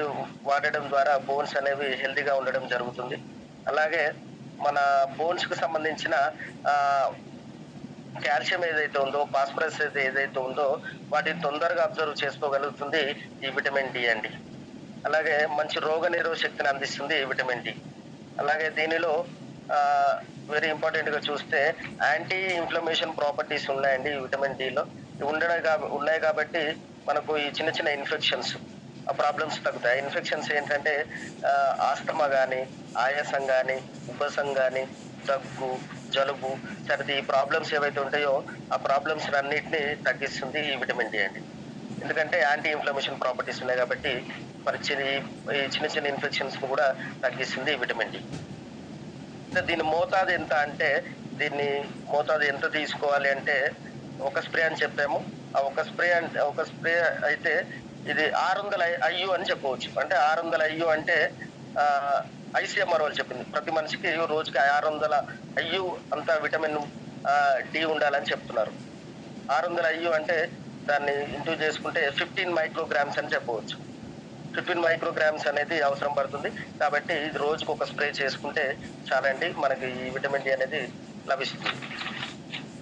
వాడడం ద్వారా బోన్స్ అనేవి హెల్తీగా ఉండడం జరుగుతుంది. అలాగే మన బోన్స్ కు సంబంధించిన కాల్షియం ఏదైతే ఉందో, ఫాస్ఫరస్ ఏదైతే ఉందో వాటిని తొందరగా అబ్జర్వ్ చేసుకోగలుగుతుంది ఈ విటమిన్ డి అండి. అలాగే మంచి రోగనిరోధక శక్తిని అందిస్తుంది ఈ విటమిన్ డి. అలాగే దీనిలో వెరీ ఇంపార్టెంట్ గా చూస్తే యాంటీ ఇన్ఫ్లమేషన్ ప్రాపర్టీస్ ఉన్నాయండి ఈ విటమిన్ డిలో. ఉన్నాయి కాబట్టి మనకు ఈ చిన్న చిన్న ఇన్ఫెక్షన్స్ ఆ ప్రాబ్లమ్స్ తగ్గుతాయి. ఇన్ఫెక్షన్స్ ఏంటంటే ఆస్తమా కానీ, ఆయాసం కానీ, ఉబ్బసం కానీ, దగ్గు, జలుబు, సర్ది ఈ ప్రాబ్లమ్స్ ఏవైతే ఉంటాయో ఆ ప్రాబ్లమ్స్ అన్నిటిని తగ్గిస్తుంది ఈ విటమిన్ డి అండి. ఎందుకంటే యాంటీ ఇన్ఫ్లమేషన్ ప్రాపర్టీస్ ఉన్నాయి కాబట్టి ఈ చిన్న చిన్న ఇన్ఫెక్షన్స్ కూడా తగ్గిస్తుంది ఈ విటమిన్ డి. దీని మోతాదు ఎంత అంటే దీన్ని మోతాదు ఎంత తీసుకోవాలి అంటే ఒక స్ప్రే అని చెప్పాము. ఆ ఒక స్ప్రే అయితే ఇది 600 IU అని చెప్పవచ్చు. అంటే 600 IU అంటే ఐసీఎంఆర్ వాళ్ళు చెప్పింది ప్రతి మనిషికి రోజుకి 600 IU అంత విటమిన్ డి ఉండాలని చెప్తున్నారు. 600 IU అంటే దాన్ని ఇంటూ చేసుకుంటే 15 మైక్రోగ్రామ్స్ అని చెప్పవచ్చు. 15 మైక్రోగ్రామ్స్ అనేది అవసరం పడుతుంది. కాబట్టి ఇది రోజుకు ఒక స్ప్రే చేసుకుంటే చాలండి మనకి ఈ విటమిన్ డి అనేది లభిస్తుంది.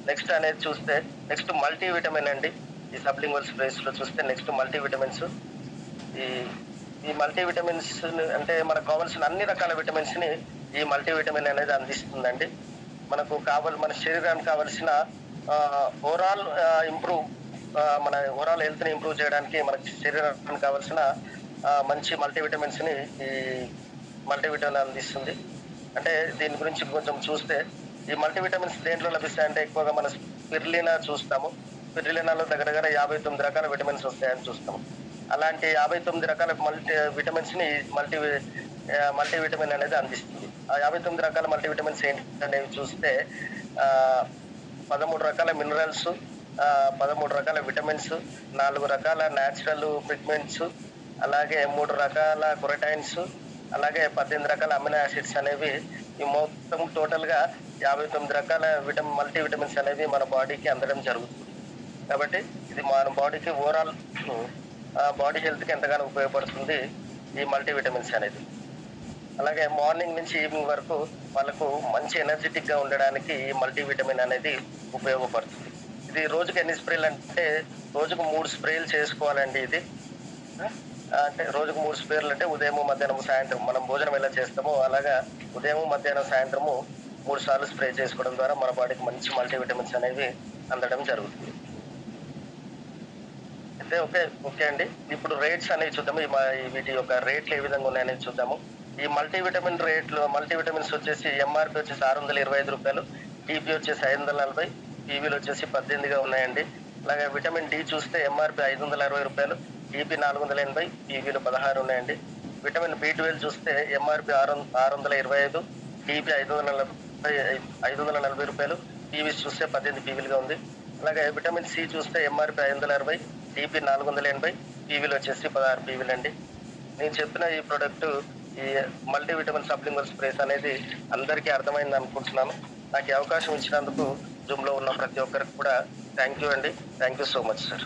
నెక్స్ట్ అనేది చూస్తే నెక్స్ట్ మల్టీ విటమిన్ అండి. ఈ సబ్లింగ్వల్ స్ప్రేస్ లో చూస్తే నెక్స్ట్ మల్టీ విటమిన్స్. ఈ మల్టీ విటమిన్స్ అంటే మనకు కావాల్సిన అన్ని రకాల విటమిన్స్ ని ఈ మల్టీ విటమిన్ అనేది అందిస్తుందండి. మన శరీరానికి కావలసిన ఓవరాల్ మన ఓవరాల్ హెల్త్ ని ఇంప్రూవ్ చేయడానికి మనకి శరీరానికి కావాల్సిన మంచి మల్టీ విటమిన్స్ ని ఈ మల్టీవిటమిన్ అందిస్తుంది. అంటే దీని గురించి కొంచెం చూస్తే ఈ మల్టీవిటమిన్స్ దేంట్లో లభిస్తాయంటే ఎక్కువగా మన స్పిరులినా చూస్తాము. స్పిరులినాలో దగ్గర దగ్గర 59 రకాల విటమిన్స్ వస్తాయని చూస్తాము. అలాంటి 59 రకాల విటమిన్స్ ని మల్టీవిటమిన్ అనేది అందిస్తుంది. ఆ 59 రకాల మల్టీవిటమిన్స్ ఏంటనేవి చూస్తే 13 రకాల మినరల్స్, 13 రకాల విటమిన్స్, 4 రకాల న్యాచురల్ పిగ్మెంట్స్, అలాగే 3 రకాల కొరటైన్స్, అలాగే 18 రకాల అమినో యాసిడ్స్ అనేవి ఈ మొత్తం టోటల్ గా 59 రకాల మల్టీవిటమిన్స్ అనేవి మన బాడీకి అందడం జరుగుతుంది. కాబట్టి ఇది మన బాడీకి ఓవరాల్ బాడీ హెల్త్ కి ఎంతగానో ఉపయోగపడుతుంది ఈ మల్టీవిటమిన్స్ అనేది. అలాగే మార్నింగ్ నుంచి ఈవినింగ్ వరకు వాళ్ళకు మంచి ఎనర్జెటిక్ గా ఉండడానికి ఈ మల్టీవిటమిన్ అనేది ఉపయోగపడుతుంది. ఇది రోజుకి ఎన్ని స్ప్రేలు అంటే రోజుకు 3 స్ప్రేలు చేసుకోవాలండి. ఇది అంటే రోజుకు 3 స్ప్రేలు అంటే ఉదయం, మధ్యాహ్నం, సాయంత్రం మనం భోజనం ఎలా చేస్తామో అలాగా ఉదయం, మధ్యాహ్నం, సాయంత్రము 3 సార్లు స్ప్రే చేసుకోవడం ద్వారా మన బాడీకి మంచి మల్టీవిటమిన్స్ అనేవి అందడం జరుగుతుంది. అయితే ఓకే అండి. ఇప్పుడు రేట్స్ అనేవి చూద్దాము. వీటి యొక్క రేట్లు ఏ విధంగా ఉన్నాయనేది చూద్దాము. ఈ మల్టీవిటమిన్స్ వచ్చేసి ఎంఆర్పి వచ్చేసి 625 రూపాయలు, టీపీ వచ్చేసి 540, పీవీలు వచ్చేసి 18గా ఉన్నాయండి. అలాగే విటమిన్ డి చూస్తే ఎంఆర్పి 560 రూపాయలు, టీపీ 480, పీవీలు 16 ఉన్నాయండి. విటమిన్ బి12 చూస్తే ఎంఆర్పి 625, టీపీ 540 రూపాయలు, పీవీస్ చూస్తే 18 పీవీలుగా ఉంది. అలాగే విటమిన్ సి చూస్తే ఎంఆర్పి 560, టీపీ 480, పీవీలు వచ్చేసి 16 పీవీలు అండి. నేను చెప్పిన ఈ ప్రోడక్ట్ ఈ మల్టీవిటమిన్ సప్లిమెంట్ స్ప్రేస్ అనేది అందరికీ అర్థమైంది అనుకుంటున్నాను. నాకు ఈ అవకాశం ఇచ్చినందుకు జూమ్ లో ఉన్న ప్రతి ఒక్కరికి కూడా థ్యాంక్ యూ అండి. Thank you so much sir.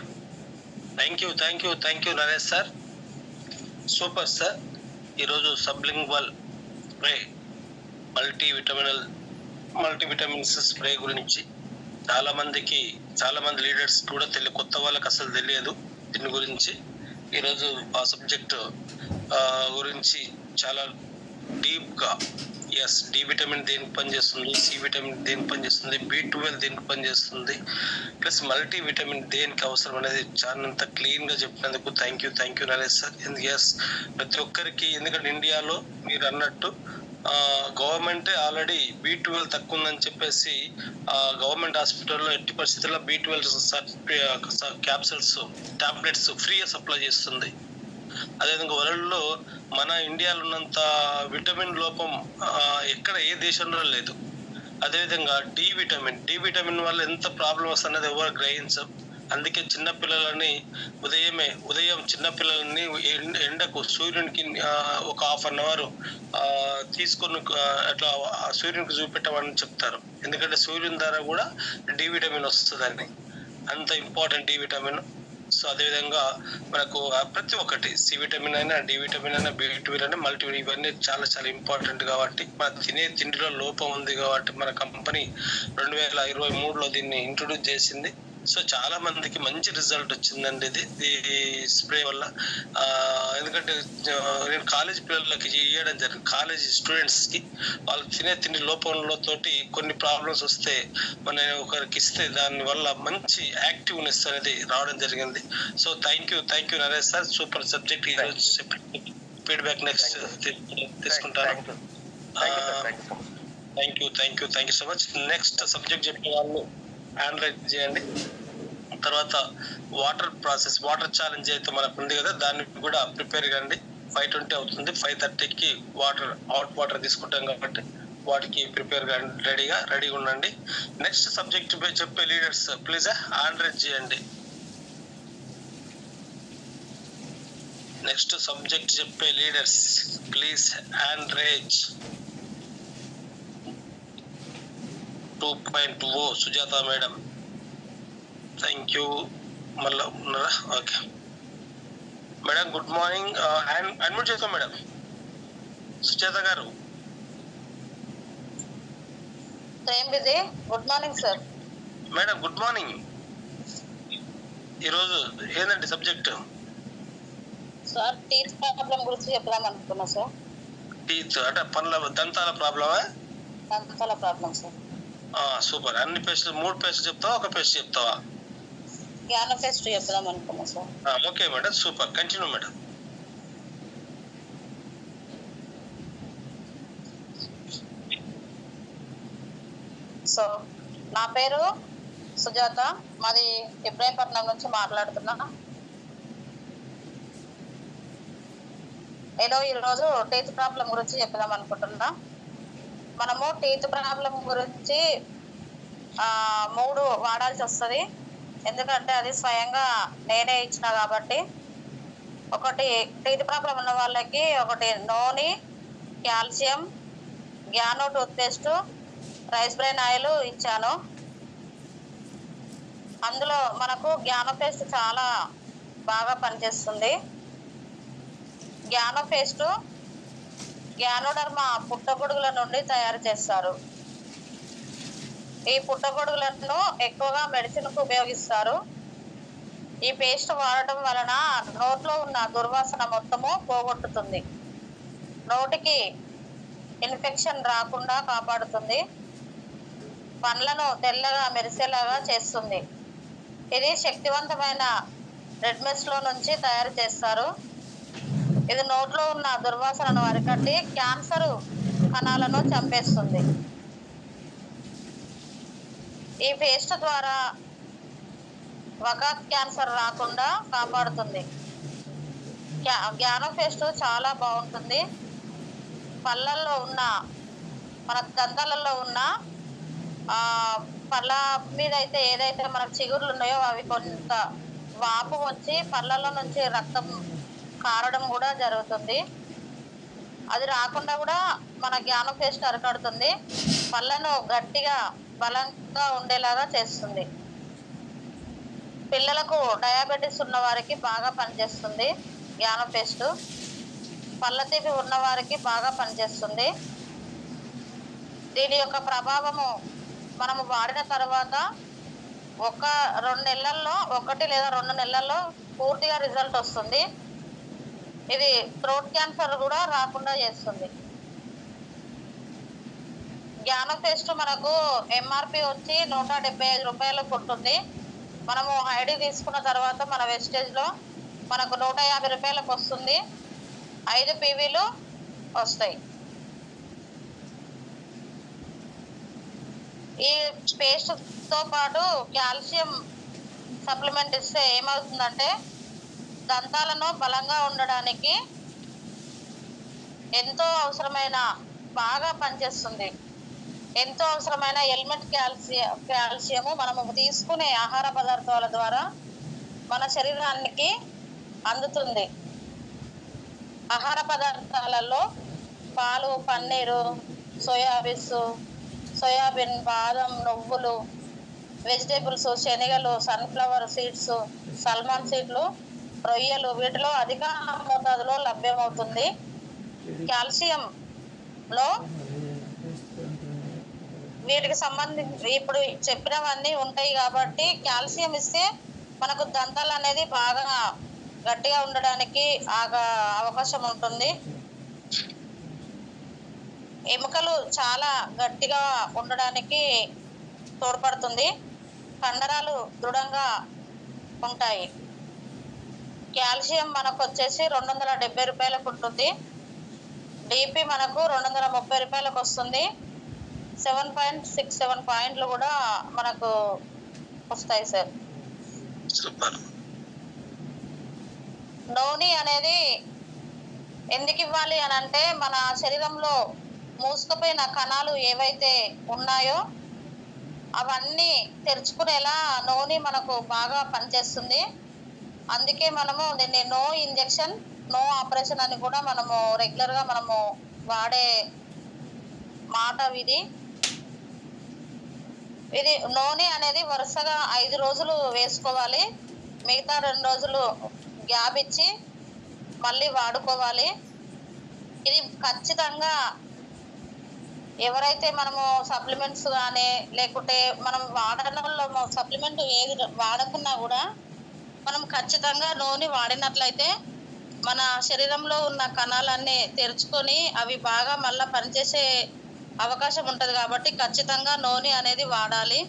Thank you Naresh sir. Super sir. ఈరోజు సబ్లింగ్వల్ స్ప్రే మల్టీవిటమిన్స్ స్ప్రే గురించి చాలా మంది లీడర్స్ కూడా కొత్త వాళ్ళకి అసలు తెలియదు దీని గురించి. ఈరోజు ఆ సబ్జెక్ట్ గురించి చాలా డీప్గా డి విటమిన్ దేనికి పనిచేస్తుంది, సి విటమిన్ దేనికి పనిచేస్తుంది, B12 దేనికి పనిచేస్తుంది, ప్లస్ మల్టీ విటమిన్ దేనికి అవసరం అనేది చాలా క్లీన్గా చెప్పినందుకు థ్యాంక్ యూ నరేష్ సార్. ప్రతి ఒక్కరికి, ఎందుకంటే ఇండియాలో మీరు అన్నట్టు గవర్నమెంటే ఆల్రెడీ B12 తక్కువ ఉందని చెప్పేసి గవర్నమెంట్ హాస్పిటల్లో ఎట్టి పరిస్థితుల్లో B12 క్యాప్సూల్స్, టాబ్లెట్స్ ఫ్రీగా సప్లై చేస్తుంది. అదేవిధంగా వరల్డ్లో మన ఇండియాలో ఉన్నంత విటమిన్ లోపం ఎక్కడ ఏ దేశంలో లేదు. అదేవిధంగా డి విటమిన్ వల్ల ఎంత ప్రాబ్లం వస్తున్నది ఎవరు గ్రహించం. అందుకే చిన్నపిల్లలని ఉదయం చిన్నపిల్లలని ఎండకు సూర్యునికి ఒక 1/2 అవర్ తీసుకొని అట్లా సూర్యునికి చూపెట్టమని చెప్తారు. ఎందుకంటే సూర్యుని ద్వారా కూడా డి విటమిన్ వస్తుందని, అంత ఇంపార్టెంట్ డి విటమిన్. సో అదేవిధంగా మనకు ప్రతి ఒక్కటి సి విటమిన్ అయినా, డి విటమిన్ అయినా, B12 అయినా, మల్టీవిటమిన్ ఇవన్నీ చాలా ఇంపార్టెంట్. కాబట్టి మన తినే తిండిలో లోపం ఉంది కాబట్టి మన కంపెనీ 2023లో దీన్ని ఇంట్రొడ్యూస్ చేసింది. సో చాలా మందికి మంచి రిజల్ట్ వచ్చిందండి ఇది స్ప్రే వల్ల. ఎందుకంటే నేను కాలేజ్ పిల్లలకి ఇవ్వడం జరిగింది. కాలేజ్ స్టూడెంట్స్ కి వాళ్ళు తినే తిండి లోపంలో తోటి కొన్ని ప్రాబ్లమ్స్ వస్తే మనం ఒకరికి ఇస్తే దాని వల్ల మంచి యాక్టివ్నెస్ అనేది రావడం జరిగింది. So thank you Naresh sir. Super subject. Feedback next తీసుకుంటాను. Thank you so much. Next subject చెప్పిన వాళ్ళు హ్యాండ్ రైజ్ చేయండి. తర్వాత వాటర్ ఛాలెంజ్ అయితే మనకు ఉంది కదా, దాన్ని కూడా ప్రిపేర్ కండి. 5:20 అవుతుంది. 5:30కి హాట్ వాటర్ తీసుకుంటాం కాబట్టి వాటికి ప్రిపేర్ రెడీగా ఉండండి. నెక్స్ట్ సబ్జెక్ట్ చెప్పే లీడర్స్ ప్లీజ్ హ్యాండ్ రైజ్ చేయండి. నెక్స్ట్ సబ్జెక్ట్ చెప్పే leaders please hand raise. 2.0 Sujatha madam, thank you. మళ్ళా ఉన్నారా? Okay madam, good morning. Admit చేస్తాం మేడం. సుజాత గారు good morning sir. Madam good morning. ఈరోజు ఏంటండి సబ్జెక్ట్? సార్ టీత్ ప్రాబ్లం గురించి చెప్దాం అనుకున్నా సార్. టీత్ అంటే దంతాల ప్రాబ్లమా? దంతాల ప్రాబ్లం సార్. సూపర్. అన్ని పేస్ట్లు 3 పేస్ట్లు చెప్తావా, ఒక పేస్ట్ చెప్తావా? జ్ఞాన పేస్ట్ చెప్దాం అనుకున్నా sir. Okay madam, super. Continue madam. So నా పేరు సుజాత, మాది ఇబ్రాహీంపట్నం నుంచి మాట్లాడుతున్నా. నేను ఈరోజు టీత్ ప్రాబ్లం గురించి చెప్దాం అనుకుంటున్నా. మనము టీత్ ప్రాబ్లం గురించి 3 వాడాల్సి వస్తుంది, ఎందుకంటే అది స్వయంగా నేనే ఇచ్చిన కాబట్టి. ఒకటి టీత్ ప్రాబ్లం ఉన్న వాళ్ళకి ఒకటి noni, calcium, Gano toothpaste, rice bran oil ఇచ్చాను. అందులో మనకు గ్యానో పేస్ట్ చాలా బాగా పనిచేస్తుంది. గ్యానో పేస్ట్ గ్యానోడర్మా పుట్టగొడుగుల నుండి తయారు చేస్తారు. ఈ పుట్టగొడుగులను ఎక్కువగా మెడిసిన్కు ఉపయోగిస్తారు. ఈ పేస్ట్ వాడటం వలన నోట్లో ఉన్న దుర్వాసన మొత్తము పోగొట్టుతుంది, నోటికి ఇన్ఫెక్షన్ రాకుండా కాపాడుతుంది, పండ్లను తెల్లగా మెరిసేలాగా చేస్తుంది. ఇది శక్తివంతమైన రెడ్ మెస్లో నుంచి తయారు చేస్తారు. ఇది నోట్లో ఉన్న దుర్వాసనను అరికట్టి క్యాన్సర్ కణాలను చంపేస్తుంది. ఈ పేస్ట్ ద్వారా వకాత్ క్యాన్సర్ రాకుండా కాపాడుతుంది. గ్యానో పేస్ట్ చాలా బాగుంటుంది. పళ్ళల్లో ఉన్న మన దంతాలలో ఉన్న పళ్ళ మీద అయితే ఏదైతే మనకు చిగుర్లు ఉన్నాయో అవి కొంత వాపు వచ్చి పళ్ళల్లో నుంచి రక్తం కారడం కూడా జరుగుతుంది. అది రాకుండా కూడా మన గ్యానో పేస్ట్ అరికడుతుంది. పళ్ళను గట్టిగా బలంగా ఉండేలాగా చేస్తుంది. పిల్లలకు డయాబెటీస్ ఉన్న వారికి బాగా పనిచేస్తుంది గ్యానో పేస్ట్. పళ్ళ తీపి ఉన్న వారికి బాగా పనిచేస్తుంది. దీని యొక్క ప్రభావము మనము వాడిన తర్వాత 1-2 నెలల్లో 1 లేదా 2 నెలల్లో పూర్తిగా రిజల్ట్ వస్తుంది. ఇది థ్రోట్ క్యాన్సర్ కూడా రాకుండా చేస్తుంది. గ్యానో పేస్ట్ మనకు ఎంఆర్పి వచ్చి 175 రూపాయలకు ఉంటుంది. మనము ఐడి తీసుకున్న తర్వాత మన వెస్టేజ్లో మనకు 150 రూపాయలకు వస్తుంది. 5 పీవీలు వస్తాయి. ఈ పేస్ట్తో పాటు కాల్షియం సప్లిమెంట్ ఇస్తే ఏమవుతుందంటే దంతాలను బలంగా ఉండడానికి ఎంతో అవసరమైన బాగా పనిచేస్తుంది. ఎంతో అవసరమైన ఎలిమెంట్ కాల్షియము మనము తీసుకునే ఆహార పదార్థాల ద్వారా మన శరీరానికి అందుతుంది. ఆహార పదార్థాలలో పాలు, పన్నీరు, సోయాబీన్, బాదం, నువ్వులు, వెజిటేబుల్స్, శనగలు, సన్ఫ్లవర్ సీడ్స్, సల్మాన్ సీడ్లు, రొయ్యలు వీటిలో అధిక మోతాదులో లభ్యమవుతుంది. కాల్షియంలో వీటికి సంబంధించి ఇప్పుడు చెప్పినవన్నీ ఉంటాయి కాబట్టి కాల్షియం ఇస్తే మనకు దంతాలు అనేది బాగా గట్టిగా ఉండడానికి అవకాశం ఉంటుంది. ఎముకలు చాలా గట్టిగా ఉండడానికి తోడ్పడుతుంది. కండరాలు దృఢంగా ఉంటాయి. కాల్షియం మనకు వచ్చేసి 270 రూపాయలకు ఉంటుంది. డిపి మనకు 230 రూపాయలకు వస్తుంది. 7.67 పాయింట్లు కూడా మనకు వస్తాయి సార్. నోని అనేది ఎందుకు ఇవ్వాలి అని అంటే మన శరీరంలో మూసుకుపోయిన కణాలు ఏవైతే ఉన్నాయో అవన్నీ తెరుచుకునేలా నోని మనకు బాగా పనిచేస్తుంది. అందుకే మనము దీన్ని నో ఇంజెక్షన్, నో ఆపరేషన్ అని కూడా మనము రెగ్యులర్గా మనము వాడే మాట ఇది. నోని అనేది వరుసగా 5 రోజులు వేసుకోవాలి. మిగతా 2 రోజులు గ్యాప్ ఇచ్చి మళ్ళీ వాడుకోవాలి. ఇది ఖచ్చితంగా ఎవరైతే మనము సప్లిమెంట్స్ కానీ లేకుంటే మనం వాడడంలో సప్లిమెంట్ ఏది వాడకున్నా కూడా మనం ఖచ్చితంగా నూనె వాడినట్లయితే మన శరీరంలో ఉన్న కణాలన్నీ తెరుచుకొని అవి బాగా మళ్ళీ పనిచేసే అవకాశం ఉంటుంది. కాబట్టి ఖచ్చితంగా నూనె అనేది వాడాలి.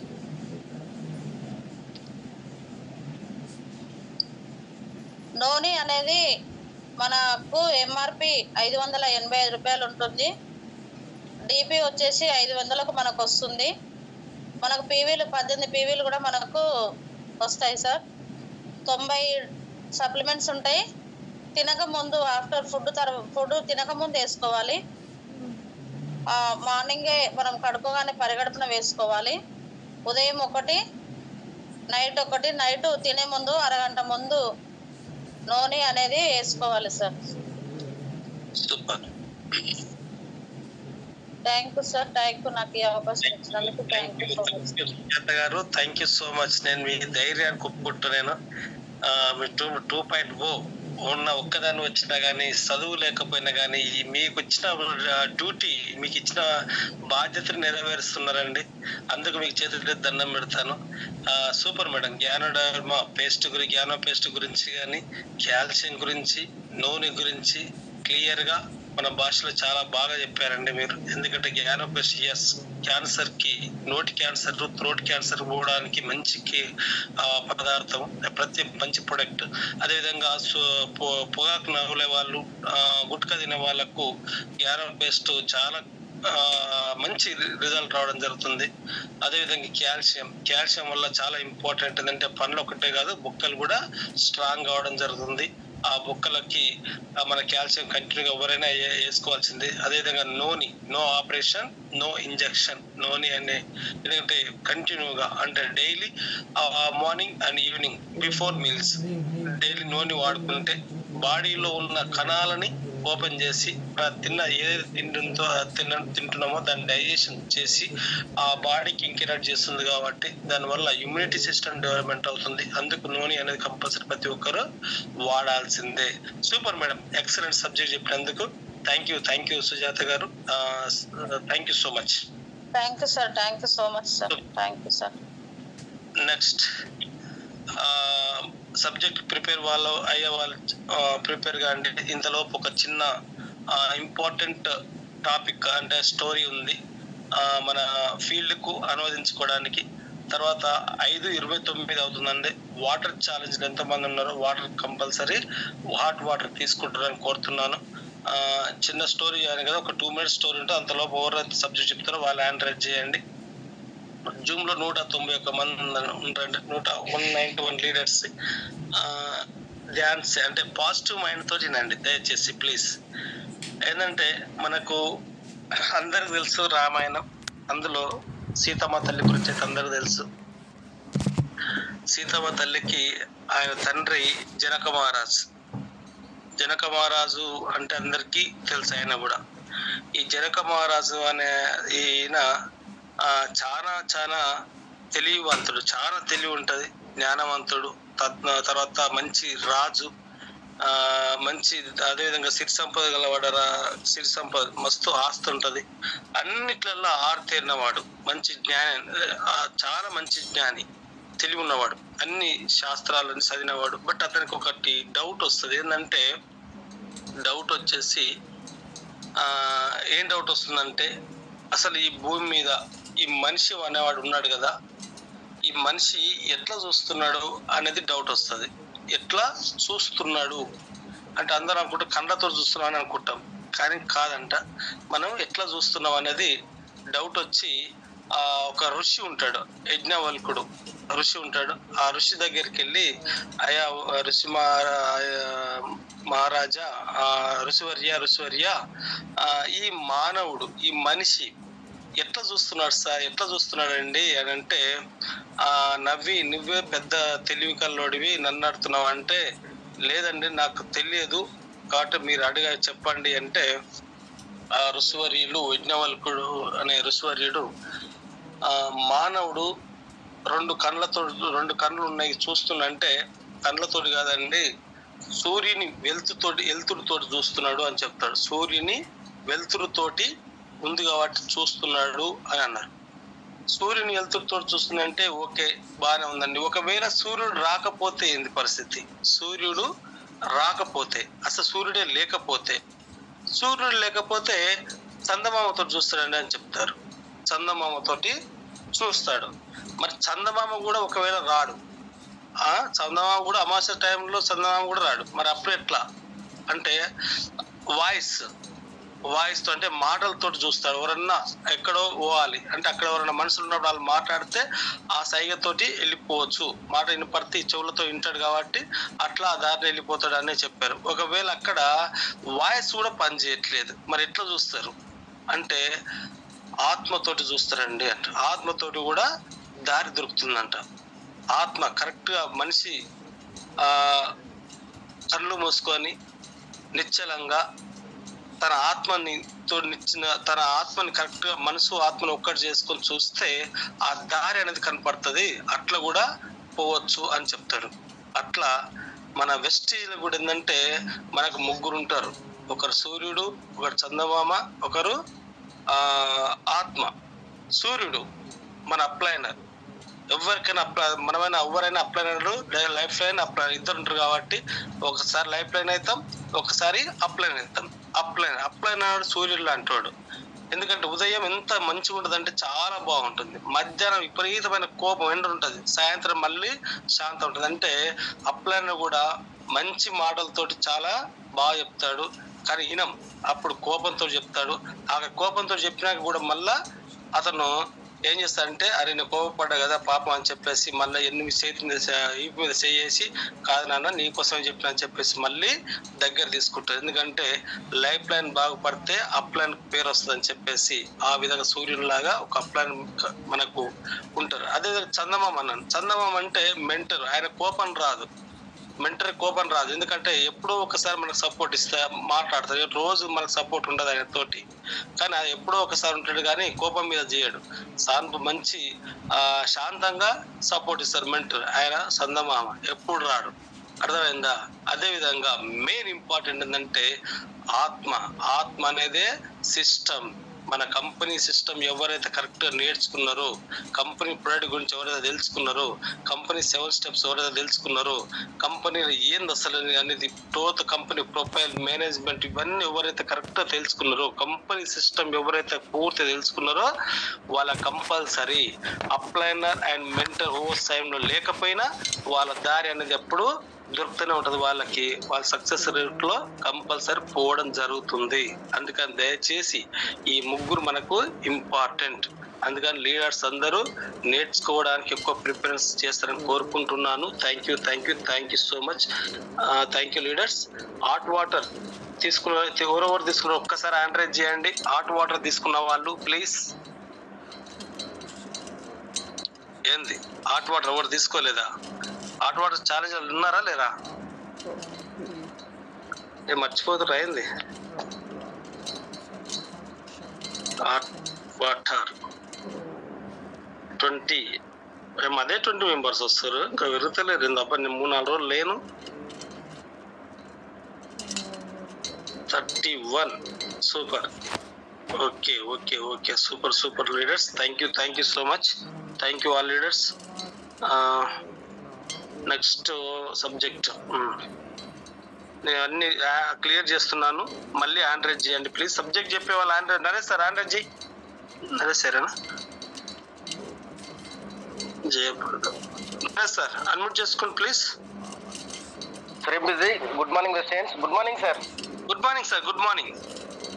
నూనె అనేది మనకు ఎంఆర్పి 585 రూపాయలు ఉంటుంది. డిపి వచ్చేసి 500కు మనకు వస్తుంది. మనకు పీవీలు 18 పీవీలు కూడా మనకు వస్తాయి సార్. 90 సప్లిమెంట్స్ ఉంటాయి. తినక ముందు ఆఫ్టర్ ఫుడ్ తినక ముందు వేసుకోవాలి. మార్నింగే మనం కడుక్కోగానే పరిగడుపున వేసుకోవాలి. ఉదయం ఒకటి, నైట్ ఒకటి. నైట్ తినే ముందు అరగంట ముందు నూనె అనేది వేసుకోవాలి sir. Super. Thank you sir. Thank you, నాకు ఈ అవకాశం ఇచ్చినందుకు thank you so much. Sujatha గారు థ్యాంక్ యూ సో మచ్. నేను మీ ధైర్యాన్ని ఒప్పుకుంటున్నాను. మీ 2.0 ఉన్న ఒక్కదాన్ని వచ్చినా కానీ, చదువు లేకపోయినా కానీ, మీకు ఇచ్చిన డ్యూటీ, మీకు ఇచ్చిన బాధ్యతను నెరవేరుస్తున్నారండి. అందుకు మీకు చేతులు దండం పెడతాను. Super madam. జ్ఞానో పేస్ట్ గురించి కానీ, కాల్షియం గురించి, నూనె గురించి క్లియర్గా మన భాషలో చాలా బాగా చెప్పారండి మీరు. ఎందుకంటే జ్ఞానో పేస్ట్ క్యాన్సర్ కి, నోటి క్యాన్సర్, థ్రోట్ క్యాన్సర్ పోవడానికి మంచి పదార్థం, ప్రతి మంచి ప్రొడక్ట్. అదేవిధంగా పొగాకు నవ్వులే వాళ్ళు, గుట్కా తినే వాళ్ళకు జ్ఞానో పేస్ట్ చాలా మంచి రిజల్ట్ రావడం జరుగుతుంది. అదేవిధంగా కాల్షియం వల్ల చాలా ఇంపార్టెంట్. ఏంటంటే పండ్లు ఒకటే కాదు, బొక్కలు కూడా స్ట్రాంగ్ కావడం జరుగుతుంది. ఆ బొక్కలకి మన కాల్షియం కంటిన్యూగా ఎవరైనా వేసుకోవాల్సింది. అదేవిధంగా నో ఆపరేషన్, నో ఇంజెక్షన్. నోని అనే ఎందుకంటే కంటిన్యూగా అంటే daily morning and evening before meals daily నూనె వాడుకుంటే బాడీలో ఉన్న కణాలని ఓపెన్ చేసి ఏదైతే తింటున్నామో దాన్ని డైజెషన్ చేసి ఆ బాడీకి ఇంకిరేట్ చేస్తుంది. కాబట్టి దానివల్ల ఇమ్యూనిటీ సిస్టమ్ డెవలప్మెంట్ అవుతుంది. అందుకు నూనె అనేది కంపల్సరీ ప్రతి ఒక్కరు వాడాల్సిందే. సూపర్ మేడం, ఎక్సలెంట్ సబ్జెక్ట్ చెప్పినందుకు థ్యాంక్ యూ సుజాత గారు. Thank you so much. Thank you sir. Thank you so much sir. Thank you sir. Next subject అయ్యే వాళ్ళు ప్రిపేర్ గా అంటే ఇంతలోపు ఒక చిన్న ఇంపార్టెంట్ టాపిక్ అంటే స్టోరీ ఉంది మన ఫీల్డ్ కు అనువదించుకోవడానికి. తర్వాత 5:29 అవుతుందండి. వాటర్ ఛాలెంజ్ ఎంతమంది ఉన్నారో వాటర్ కంపల్సరీ హాట్ వాటర్ తీసుకుంటారని కోరుతున్నాను. చిన్న స్టోరీ అని కదా, ఒక 2 minutes స్టోరీ ఉంటే అంతలోపు ఎవరైతే సబ్జెక్ట్ చెప్తారో వాళ్ళు హ్యాండ్ రైజ్ చేయండి. జూమ్ లో 191 మంది ఉంటారండి, 191 లీడర్స్. ధ్యాన్స్ అంటే పాజిటివ్ మైండ్ తోటి వినండి దయచేసి ప్లీజ్. ఏంటంటే మనకు అందరికి తెలుసు రామాయణం, అందులో సీతమ్మ తల్లి గురించి అయితే అందరికి తెలుసు. సీతమ్మ తల్లికి ఆయన తండ్రి జనక మహారాజు అంటే అందరికీ తెలుసు. ఆయన కూడా ఈ జనక మహారాజు అనే ఈయన చాలా తెలివివంతుడు, చాలా తెలివి ఉంటది, జ్ఞానవంతుడు. తర్వాత మంచి రాజు, మంచి అదేవిధంగా సిరి సంపద గలవాడు. సిరి సంపద మస్తు ఆస్తి ఉంటది, అన్నిట్లలో ఆరితేరినవాడు, మంచి చాలా మంచి జ్ఞాని, తెలివి ఉన్నవాడు, అన్ని శాస్త్రాలను చదివినవాడు. బట్ అతనికి ఒకటి డౌట్ వస్తుంది. ఏంటంటే డౌట్ వచ్చేసి ఏం డౌట్ వస్తుందంటే అసలు ఈ భూమి మీద ఈ మనిషి అనేవాడు ఉన్నాడు కదా, ఈ మనిషి ఎట్లా చూస్తున్నాడు అనేది డౌట్ వస్తుంది. ఎట్లా చూస్తున్నాడు అంటే అందరూ అనుకుంటే కళ్ళతో చూస్తున్నాం అని అనుకుంటాం, కానీ కాదంట. మనం ఎట్లా చూస్తున్నాం అనేది డౌట్ వచ్చి ఒక ఋషి ఉంటాడు, యజ్ఞవల్కుడు ఋషి ఉంటాడు. ఆ ఋషి దగ్గరికి వెళ్ళి, అయా ఋషి మహారాజా, ఋషివర్య ఈ మానవుడు, ఈ మనిషి ఎట్లా చూస్తున్నాడండి అని అంటే, నవ్వి నువ్వే పెద్ద తెలివి కల్లోడివి నన్ను అడుగుతున్నావు అంటే, లేదండి నాకు తెలియదు కాబట్టి మీరు చెప్పండి అంటే, ఆ ఋషివర్యులు యజ్ఞవల్కుడు అనే ఋషివర్యుడు, మానవుడు 2 కళ్ళు ఉన్నాయి చూస్తున్నంటే, కళ్ళతోటి కాదండి సూర్యుని వెలుతురుతోటి చూస్తున్నాడు అని చెప్తాడు. సూర్యుని వెలుతురుతోటి ఉంది కాబట్టి చూస్తున్నాడు అని అన్నారు. సూర్యుని వెలుతురుతో చూస్తుందంటే ఓకే, బాగానే ఉందండి. ఒకవేళ సూర్యుడు రాకపోతే ఏంది పరిస్థితి? సూర్యుడు రాకపోతే, అసలు సూర్యుడే లేకపోతే, చందమామతో చూస్తాడండి అని చెప్తారు. చందమామతోటి చూస్తాడు. మరి చందమామ కూడా ఒకవేళ రాడు, చందమామ కూడా అమావాస్య టైంలో చందమామ కూడా రాడు, మరి అప్పుడు ఎట్లా అంటే వాయిస్ వాయిస్ తో అంటే మాటలతో చూస్తారు. ఎవరన్నా ఎక్కడో పోవాలి అంటే అక్కడ ఎవరన్నా మనుషులు ఉన్నప్పుడు వాళ్ళు మాట్లాడితే ఆ సైగతోటి వెళ్ళిపోవచ్చు. మాట వినపడితే చెవులతో వింటాడు కాబట్టి అట్లా ఆ దారిని వెళ్ళిపోతాడు అనే చెప్పారు. ఒకవేళ అక్కడ వాయిస్ కూడా పనిచేయట్లేదు, మరి ఎట్లా చూస్తారు అంటే ఆత్మతోటి చూస్తారండి అంట. ఆత్మతోటి కూడా దారి దొరుకుతుందంట. ఆత్మ కరెక్ట్ గా మనిషి కళ్ళు మూసుకొని నిశ్చలంగా తన ఆత్మని కరెక్ట్ గా మనసు ఆత్మని ఒక్కటి చేసుకొని చూస్తే ఆ దారి అనేది కనపడుతుంది. అట్లా కూడా పోవచ్చు అని చెప్తాడు. అట్లా మన వెస్టీలో కూడా ఏంటంటే మనకు ముగ్గురు ఉంటారు. ఒకరు సూర్యుడు, ఒకరు చందమామ, ఒకరు ఆత్మ. సూర్యుడు మన అప్లైనర్, ఎవరికైనా మనమైనా ఎవరైనా అప్లైనర్, లైఫ్ లైన్ అప్లైన్ ఇద్దరు ఉంటారు కాబట్టి ఒకసారి లైఫ్ లైన్ అవుతాం, ఒకసారి అప్లైన్ అవుతాం. అప్లైనర్ సూర్యుడు లాంటివాడు. ఎందుకంటే ఉదయం ఎంత మంచిగా ఉంటుంది అంటే చాలా బాగుంటుంది, మధ్యాహ్నం విపరీతమైన కోపం ఎండ ఉంటుంది, సాయంత్రం మళ్ళీ శాంతం ఉంటుంది. అంటే అప్లైనర్ కూడా మంచి మాటలతోటి చాలా బాగా చెప్తాడు, కానీ ఇనం అప్పుడు కోపంతో చెప్తాడు. ఆ కోపంతో చెప్పినాక కూడా మళ్ళా అతను ఏం చేస్తాడంటే అరే నేను కోపపడ్డా కదా పాపం అని చెప్పేసి మళ్ళీ 8 చేతి మీద చేసి కాదు నాన్న నీకోసమే చెప్పిన అని చెప్పేసి మళ్ళీ దగ్గర తీసుకుంటారు. ఎందుకంటే లైఫ్ లైన్ బాగుపడితే అప్లైన్ పేరు వస్తుంది అని చెప్పేసి ఆ విధంగా సూర్యునిలాగా ఒక అప్లైన్ మనకు ఉంటారు. అదే చందమామ అన్నాను. చందమామ అంటే మెంటర్, ఆయన కోపం రాదు, మెంటర్ కోపం రాదు. ఎందుకంటే ఎప్పుడో ఒకసారి మనకు సపోర్ట్ ఇస్తా మాట్లాడతారు, రోజు మనకు సపోర్ట్ ఉండదు ఆయన తోటి, కానీ అది ఎప్పుడో ఒకసారి ఉంటాడు కానీ కోపం మీద చేయడు. మంచి శాంతంగా సపోర్ట్ ఇస్తారు మెంటర్. ఆయన చందమామ ఎప్పుడు రాడు. అర్థమైందా? అదే విధంగా మెయిన్ ఇంపార్టెంట్ ఏంటంటే ఆత్మ అనేదే సిస్టమ్. మన కంపెనీ సిస్టమ్ ఎవరైతే కరెక్ట్ గా నేర్చుకున్నారో, కంపెనీ ప్రొడక్ట్ గురించి ఎవరైతే తెలుసుకున్నారో, కంపెనీ 7 స్టెప్స్ ఎవరైతే తెలుసుకున్నారో, కంపెనీలో ఏంది అసలు అనేది టోటల్ కంపెనీ ప్రొఫైల్ మేనేజ్మెంట్ ఇవన్నీ ఎవరైతే కరెక్ట్ గా తెలుసుకున్నారో, కంపెనీ సిస్టమ్ ఎవరైతే పూర్తిగా తెలుసుకున్నారో వాళ్ళ కంపల్సరీ అప్లైనర్ అండ్ మెంటర్ ఓవర్ టైంలో లేకపోయినా వాళ్ళ దారి అనేది ఎప్పుడు దొరుకుతూనే ఉంటది. వాళ్ళకి వాళ్ళ సక్సెస్ రేట్ లో కంపల్సరీ పోవడం జరుగుతుంది. అందుకని దయచేసి ఈ ముగ్గురు మనకు ఇంపార్టెంట్. అందుకని లీడర్స్ అందరూ నేర్చుకోవడానికి ఎక్కువ ప్రిఫరెన్స్ చేస్తారని కోరుకుంటున్నాను. Thank you so much. Thank you leaders. Hot water ఎవరెవరు తీసుకున్నారు ఒక్కసారి హ్యాండ్ రైజ్ చేయండి. హాట్ వాటర్ తీసుకున్న వాళ్ళు ప్లీజ్. ఏంది హాట్ వాటర్ ఎవరు తీసుకోలేదా? హాట్ వాటర్ ఛాలెంజ్ ఉన్నారా లేరా? మర్చిపోతున్నా ఏంది హాట్ వాటర్ 20 అదే 20 మెంబర్స్ వస్తారు. ఇంకా విరుగుతలేరు అబ్బా, నేను 3-4 రోజులు లేను. 31 super. Okay super leaders. Thank you so much. Thank you all leaders. Next subject నేను అన్ని క్లియర్ చేస్తున్నాను. మళ్ళీ హ్యాండ్ రైజ్ చేయండి ప్లీజ్. సబ్జెక్ట్ చెప్పే వాళ్ళు hand raise. Naresh sir hand raise చేయి. నరేష్ సారేనా? నరేష్ సార్ అన్మ్యూట్ చేసుకోండి please. Good morning students. Good morning sir. Good morning sir. Good morning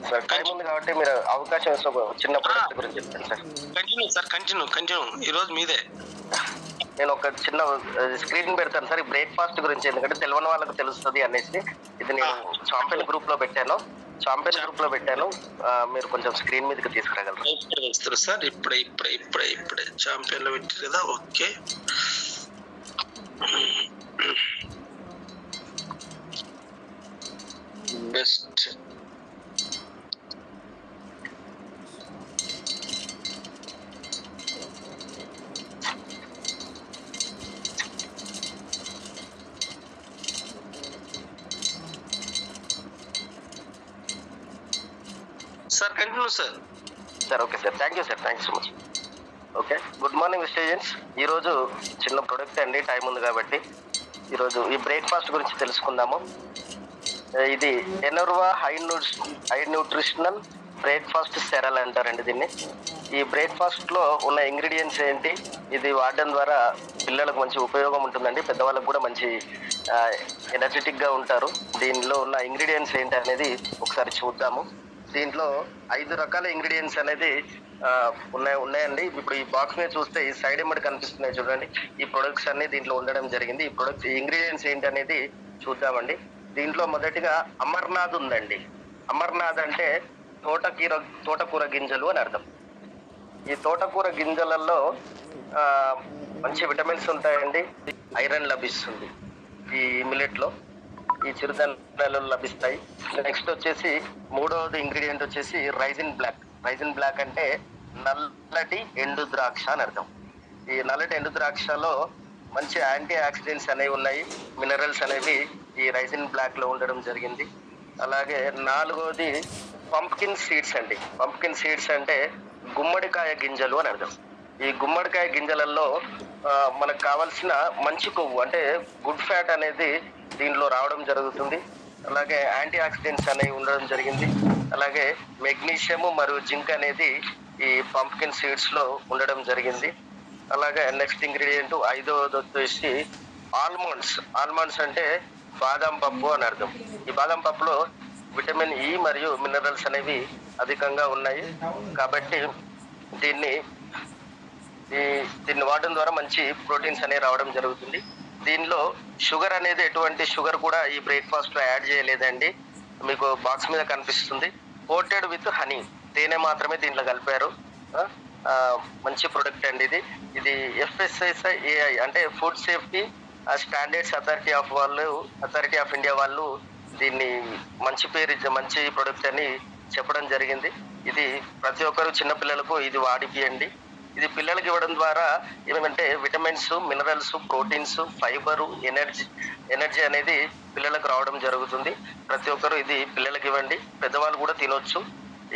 sir. Time ఉంది కాబట్టి మీరు అవకాశం చిన్న ప్రాజెక్ట్ గురించి చెప్తాను సార్. కంటిన్యూ ఈరోజు మీదే. నేను ఒక చిన్న స్క్రీన్ పెడతాను సార్, ఈ బ్రేక్ఫాస్ట్ గురించి. ఎందుకంటే తెలియని వాళ్ళకి తెలుస్తుంది అనేసి ఇది నేను చాంపియన్ గ్రూప్ లో పెట్టాను. మీరు కొంచెం స్క్రీన్ మీదకి తీసుకురాగలరు సార్? ఇప్పుడే చాంపియన్ లో పెట్టారు కదా. Okay. Best sir. Continue sir. Okay sir. Thank you so much. Okay. Good morning students. ఈరోజు చిన్న ప్రొడక్ట్ అండి, టైం ఉంది కాబట్టి ఈరోజు ఈ బ్రేక్ఫాస్ట్ గురించి తెలుసుకుందాము. ఇది ఎనర్వా హై న్యూట్రిషనల్ బ్రేక్ఫాస్ట్ సెరల్ అంటారండి దీన్ని. ఈ బ్రేక్ఫాస్ట్ లో ఉన్న ఇంగ్రీడియంట్స్ ఏంటి, ఇది వాడడం ద్వారా పిల్లలకు మంచి ఉపయోగం ఉంటుందండి, పెద్దవాళ్ళకు కూడా మంచి ఎనర్జెటిక్ గా ఉంటారు. దీనిలో ఉన్న ఇంగ్రీడియంట్స్ ఏంటి అనేది ఒకసారి చూద్దాము. దీంట్లో 5 రకాల ఇంగ్రీడియంట్స్ అనేది ఉన్నాయండి. ఇప్పుడు ఈ బాక్స్ మీద చూస్తే ఈ సైడ్ ఎమ్మడి కనిపిస్తున్నాయి చూడండి. ఈ ప్రొడక్ట్స్ అన్ని దీంట్లో ఉండడం జరిగింది. ఈ ప్రొడక్ట్స్ ఇంగ్రీడియంట్స్ ఏంటి అనేది చూద్దామండి. దీంట్లో మొదటిగా అమర్నాథ్ ఉందండి. అమర్నాథ్ అంటే తోటకూర గింజలు అని అర్థం. ఈ తోటకూర గింజలలో మంచి విటమిన్స్ ఉంటాయండి. ఐరన్ లభిస్తుంది ఈ మిల్లెట్ లో, ఈ చిరుధాన్యాలలో లభిస్తాయి. నెక్స్ట్ వచ్చేసి మూడవది ఇంగ్రీడియంట్ వచ్చేసి రైజిన్ బ్లాక్. రైజిన్ బ్లాక్ అంటే నల్లటి ఎండు ద్రాక్ష అని అర్థం. ఈ నల్లటి ఎండు ద్రాక్షలో మంచి యాంటీ ఆక్సిడెంట్స్ అనేవి ఉన్నాయి, మినరల్స్ అనేవి ఈ రైజిన్ బ్లాక్ లో ఉండడం జరిగింది. అలాగే నాలుగవది పంప్కిన్ సీడ్స్ అండి. పంప్కిన్ సీడ్స్ అంటే గుమ్మడికాయ గింజలు అని అర్థం. ఈ గుమ్మడికాయ గింజలలో మనకు కావాల్సిన మంచి కొవ్వు అంటే గుడ్ ఫ్యాట్ అనేది దీనిలో రావడం జరుగుతుంది. అలాగే యాంటీ ఆక్సిడెంట్స్ అనేవి ఉండడం జరిగింది. అలాగే మెగ్నీషియం మరియు జింక్ అనేది ఈ పంప్కిన్ సీడ్స్ లో ఉండడం జరిగింది. అలాగే నెక్స్ట్ ఇంగ్రీడియంట్ 5వది వచ్చేసి ఆల్మండ్స్. ఆల్మండ్స్ అంటే బాదం పప్పు అని అర్థం. ఈ బాదం పప్పులో విటమిన్ ఇ మరియు మినరల్స్ అనేవి అధికంగా ఉన్నాయి. కాబట్టి దీన్ని వాడడం ద్వారా మంచి ప్రోటీన్స్ అనేవి రావడం జరుగుతుంది. దీనిలో షుగర్ అనేది ఎటువంటి షుగర్ కూడా ఈ బ్రేక్ఫాస్ట్ లో యాడ్ చేయలేదండి. మీకు బాక్స్ మీద కనిపిస్తుంది. కోటెడ్ విత్ హనీ, తేనె మాత్రమే దీంట్లో కలిపారు. మంచి ప్రొడక్ట్ అండి ఇది. ఇది FSSAI అంటే food safety standards authority of India వాళ్ళు దీన్ని మంచి ప్రొడక్ట్ అని చెప్పడం జరిగింది. ఇది ప్రతి ఒక్కరు చిన్నపిల్లలకు ఇది వాడిపియండి. ఇది పిల్లలకి ఇవ్వడం ద్వారా ఏమంటే vitamins, minerals, proteins, fibre, energy అనేది పిల్లలకు రావడం జరుగుతుంది. ప్రతి ఒక్కరు ఇది పిల్లలకి ఇవ్వండి. పెద్దవాళ్ళు కూడా తినొచ్చు.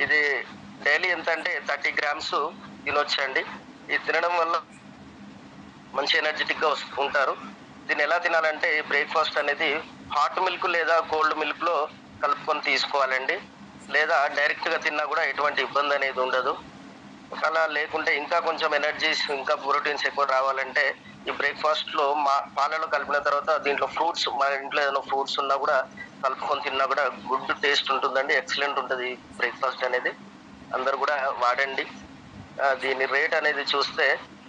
ఇది డైలీ ఎంత అంటే 30 grams తినొచ్చు అండి. ఇది తినడం వల్ల మంచి ఎనర్జెటిక్ గా ఉంటారు. దీన్ని ఎలా తినాలంటే బ్రేక్ఫాస్ట్ అనేది హాట్ మిల్క్ లేదా కోల్డ్ మిల్క్ లో కలుపుకొని తీసుకోవాలండి. లేదా డైరెక్ట్ గా తిన్నా కూడా ఎటువంటి ఇబ్బంది అనేది ఉండదు. అలా లేకుంటే ఇంకా కొంచెం ఎనర్జీస్, ఇంకా ప్రోటీన్స్ ఎక్కువ రావాలంటే ఈ బ్రేక్ఫాస్ట్ లో పాలలో కలిపిన తర్వాత దీంట్లో ఫ్రూట్స్, మన ఇంట్లో ఏదైనా ఫ్రూట్స్ ఉన్నా కూడా కలుపుకొని తిన్నా కూడా గుడ్ టేస్ట్ ఉంటుందండి. ఎక్సలెంట్ ఉంటుంది బ్రేక్ఫాస్ట్ అనేది. అందరు కూడా వాడండి. దీని రేట్ అనేది చూస్తే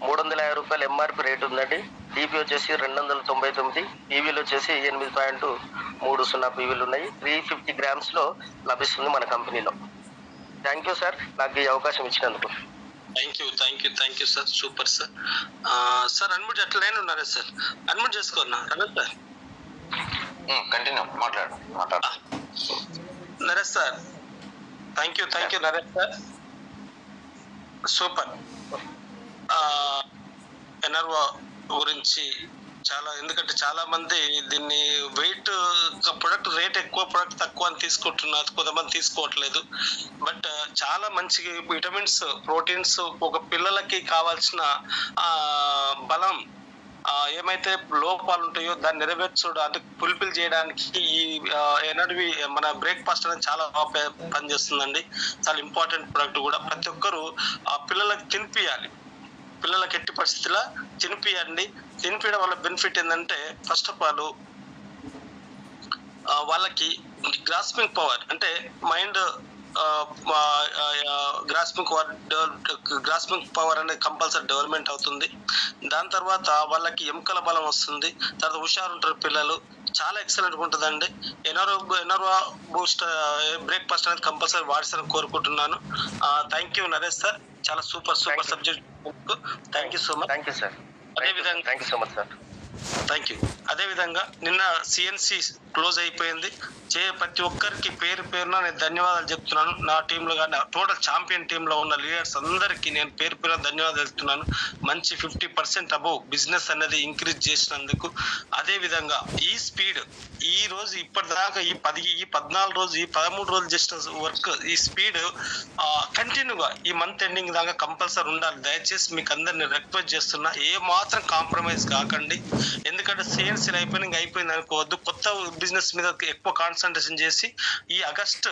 350 రూపాయలు MRP రేట్ ఉందండి. DP వచ్చేసి 299, పీవీలు వచ్చేసి 8.30 పీవీలు ఉన్నాయి. 350 grams లో లభిస్తుంది మన కంపెనీలో. థ్యాంక్ యూ సార్, నాకు ఈ అవకాశం ఇచ్చినందుకు. Thank you sir. Super sir. Sir unmute ఎట్లా లైన్ ఉన్నారా సార్? అన్మ్యూట్ చేసుకోన్నా రమేష్ సార్. కంటిన్యూ మాట్లాడు. Naresh sir, thank you Naresh sir. Super. Enerva గురించి ఎందుకంటే చాలా మంది దీన్ని వెయిట్ ప్రొడక్ట్ రేట్ ఎక్కువ, ప్రొడక్ట్ తక్కువ అని తీసుకుంటున్నారు, కొంతమంది తీసుకోవట్లేదు. బట్ చాలా మంచి విటమిన్స్, ప్రోటీన్స్, ఒక పిల్లలకి కావాల్సిన బలం, ఏమైతే లోపాలు ఉంటాయో దాన్ని నెరవేర్చుడు, అది ఫుల్ఫిల్ చేయడానికి ఈ ఎనర్జీ మన బ్రేక్ఫాస్ట్ అనేది చాలా పనిచేస్తుందండి. చాలా ఇంపార్టెంట్ ప్రొడక్ట్ కూడా. ప్రతి ఒక్కరు పిల్లలకి తినిపియాలి. పిల్లలకి ఎట్టి పరిస్థితుల్లో తినిపియండి. తినిపించడం వల్ల బెనిఫిట్ ఏంటంటే ఫస్ట్ ఆఫ్ ఆల్ వాళ్ళకి గ్రాస్పింగ్ పవర్ అంటే మైండ్ గ్రాస్పింగ్ పవర్ అనేది కంపల్సరీ డెవలప్మెంట్ అవుతుంది. దాని తర్వాత వాళ్ళకి ఎముకల బలం వస్తుంది. తర్వాత హుషారు ఉంటారు పిల్లలు. చాలా ఎక్సలెంట్గా ఉంటుందండి. ఎనర్వా బూస్ట్ బ్రేక్ఫాస్ట్ అనేది కంపల్సరీ వాడిస్తారని కోరుకుంటున్నాను. Thank you Naresh sir. చాలా super subject. Thank you so much. Thank you sir. అదేవిధంగా thank you so much sir. Thank you. అదేవిధంగా నిన్న CNC క్లోజ్ అయిపోయింది. ప్రతి ఒక్కరికి పేరున నేను ధన్యవాదాలు చెప్తున్నాను. నా టీంలో కానీ టోటల్ ఛాంపియన్ టీంలో ఉన్న లీడర్స్ అందరికీ నేను పేరున ధన్యవాదాలు చెప్తున్నాను. మంచి 50% అబోవ్ బిజినెస్ అనేది ఇంక్రీజ్ చేసినందుకు. అదేవిధంగా ఈ స్పీడ్ ఈ రోజు ఇప్పటిదాకా ఈ 14 రోజు, ఈ 13 రోజులు చేసిన వర్క్, ఈ స్పీడ్ కంటిన్యూగా ఈ మంత్ ఎండింగ్ దాకా కంపల్సరీ ఉండాలి. దయచేసి మీకు అందరిని రిక్వెస్ట్ చేస్తున్నా, ఏ మాత్రం కాంప్రమైజ్ కాకండి. ఎందుకంటే సిఎన్సీ అయిపోయింది అనుకోవద్దు. కొత్త బిజినెస్ మీద ఎక్కువ కాన్సన్ట్రేషన్ చేసి ఈ ఆగస్టు,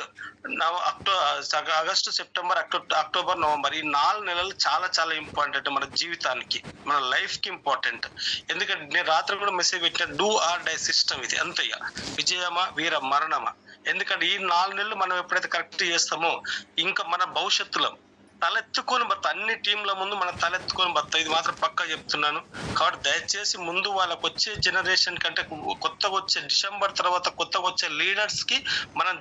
సెప్టెంబర్, అక్టోబర్, నవంబర్ ఈ 4 నెలలు చాలా చాలా ఇంపార్టెంట్ మన జీవితానికి, మన లైఫ్ కి ఇంపార్టెంట్. ఎందుకంటే నేను రాత్రి కూడా మెసేజ్ పెట్టిన డూ ఆర్ డై సిస్టమ్ ఇది అంతయ్య, విజయమా వీర మరణమా. ఎందుకంటే ఈ 4 నెలలు మనం ఎప్పుడైతే కరెక్ట్ చేస్తామో ఇంకా మన భవిష్యత్తులో తలెత్తుకొని బతా, అన్ని టీంల ముందు మనం తలెత్తుకొని బతా, ఇది మాత్రం పక్కా చెప్తున్నాను. కాబట్టి దయచేసి ముందు వాళ్ళకు వచ్చే జనరేషన్ కంటే కొత్తగా వచ్చే డిసెంబర్ తర్వాత కొత్తగా వచ్చే లీడర్స్ కి మనం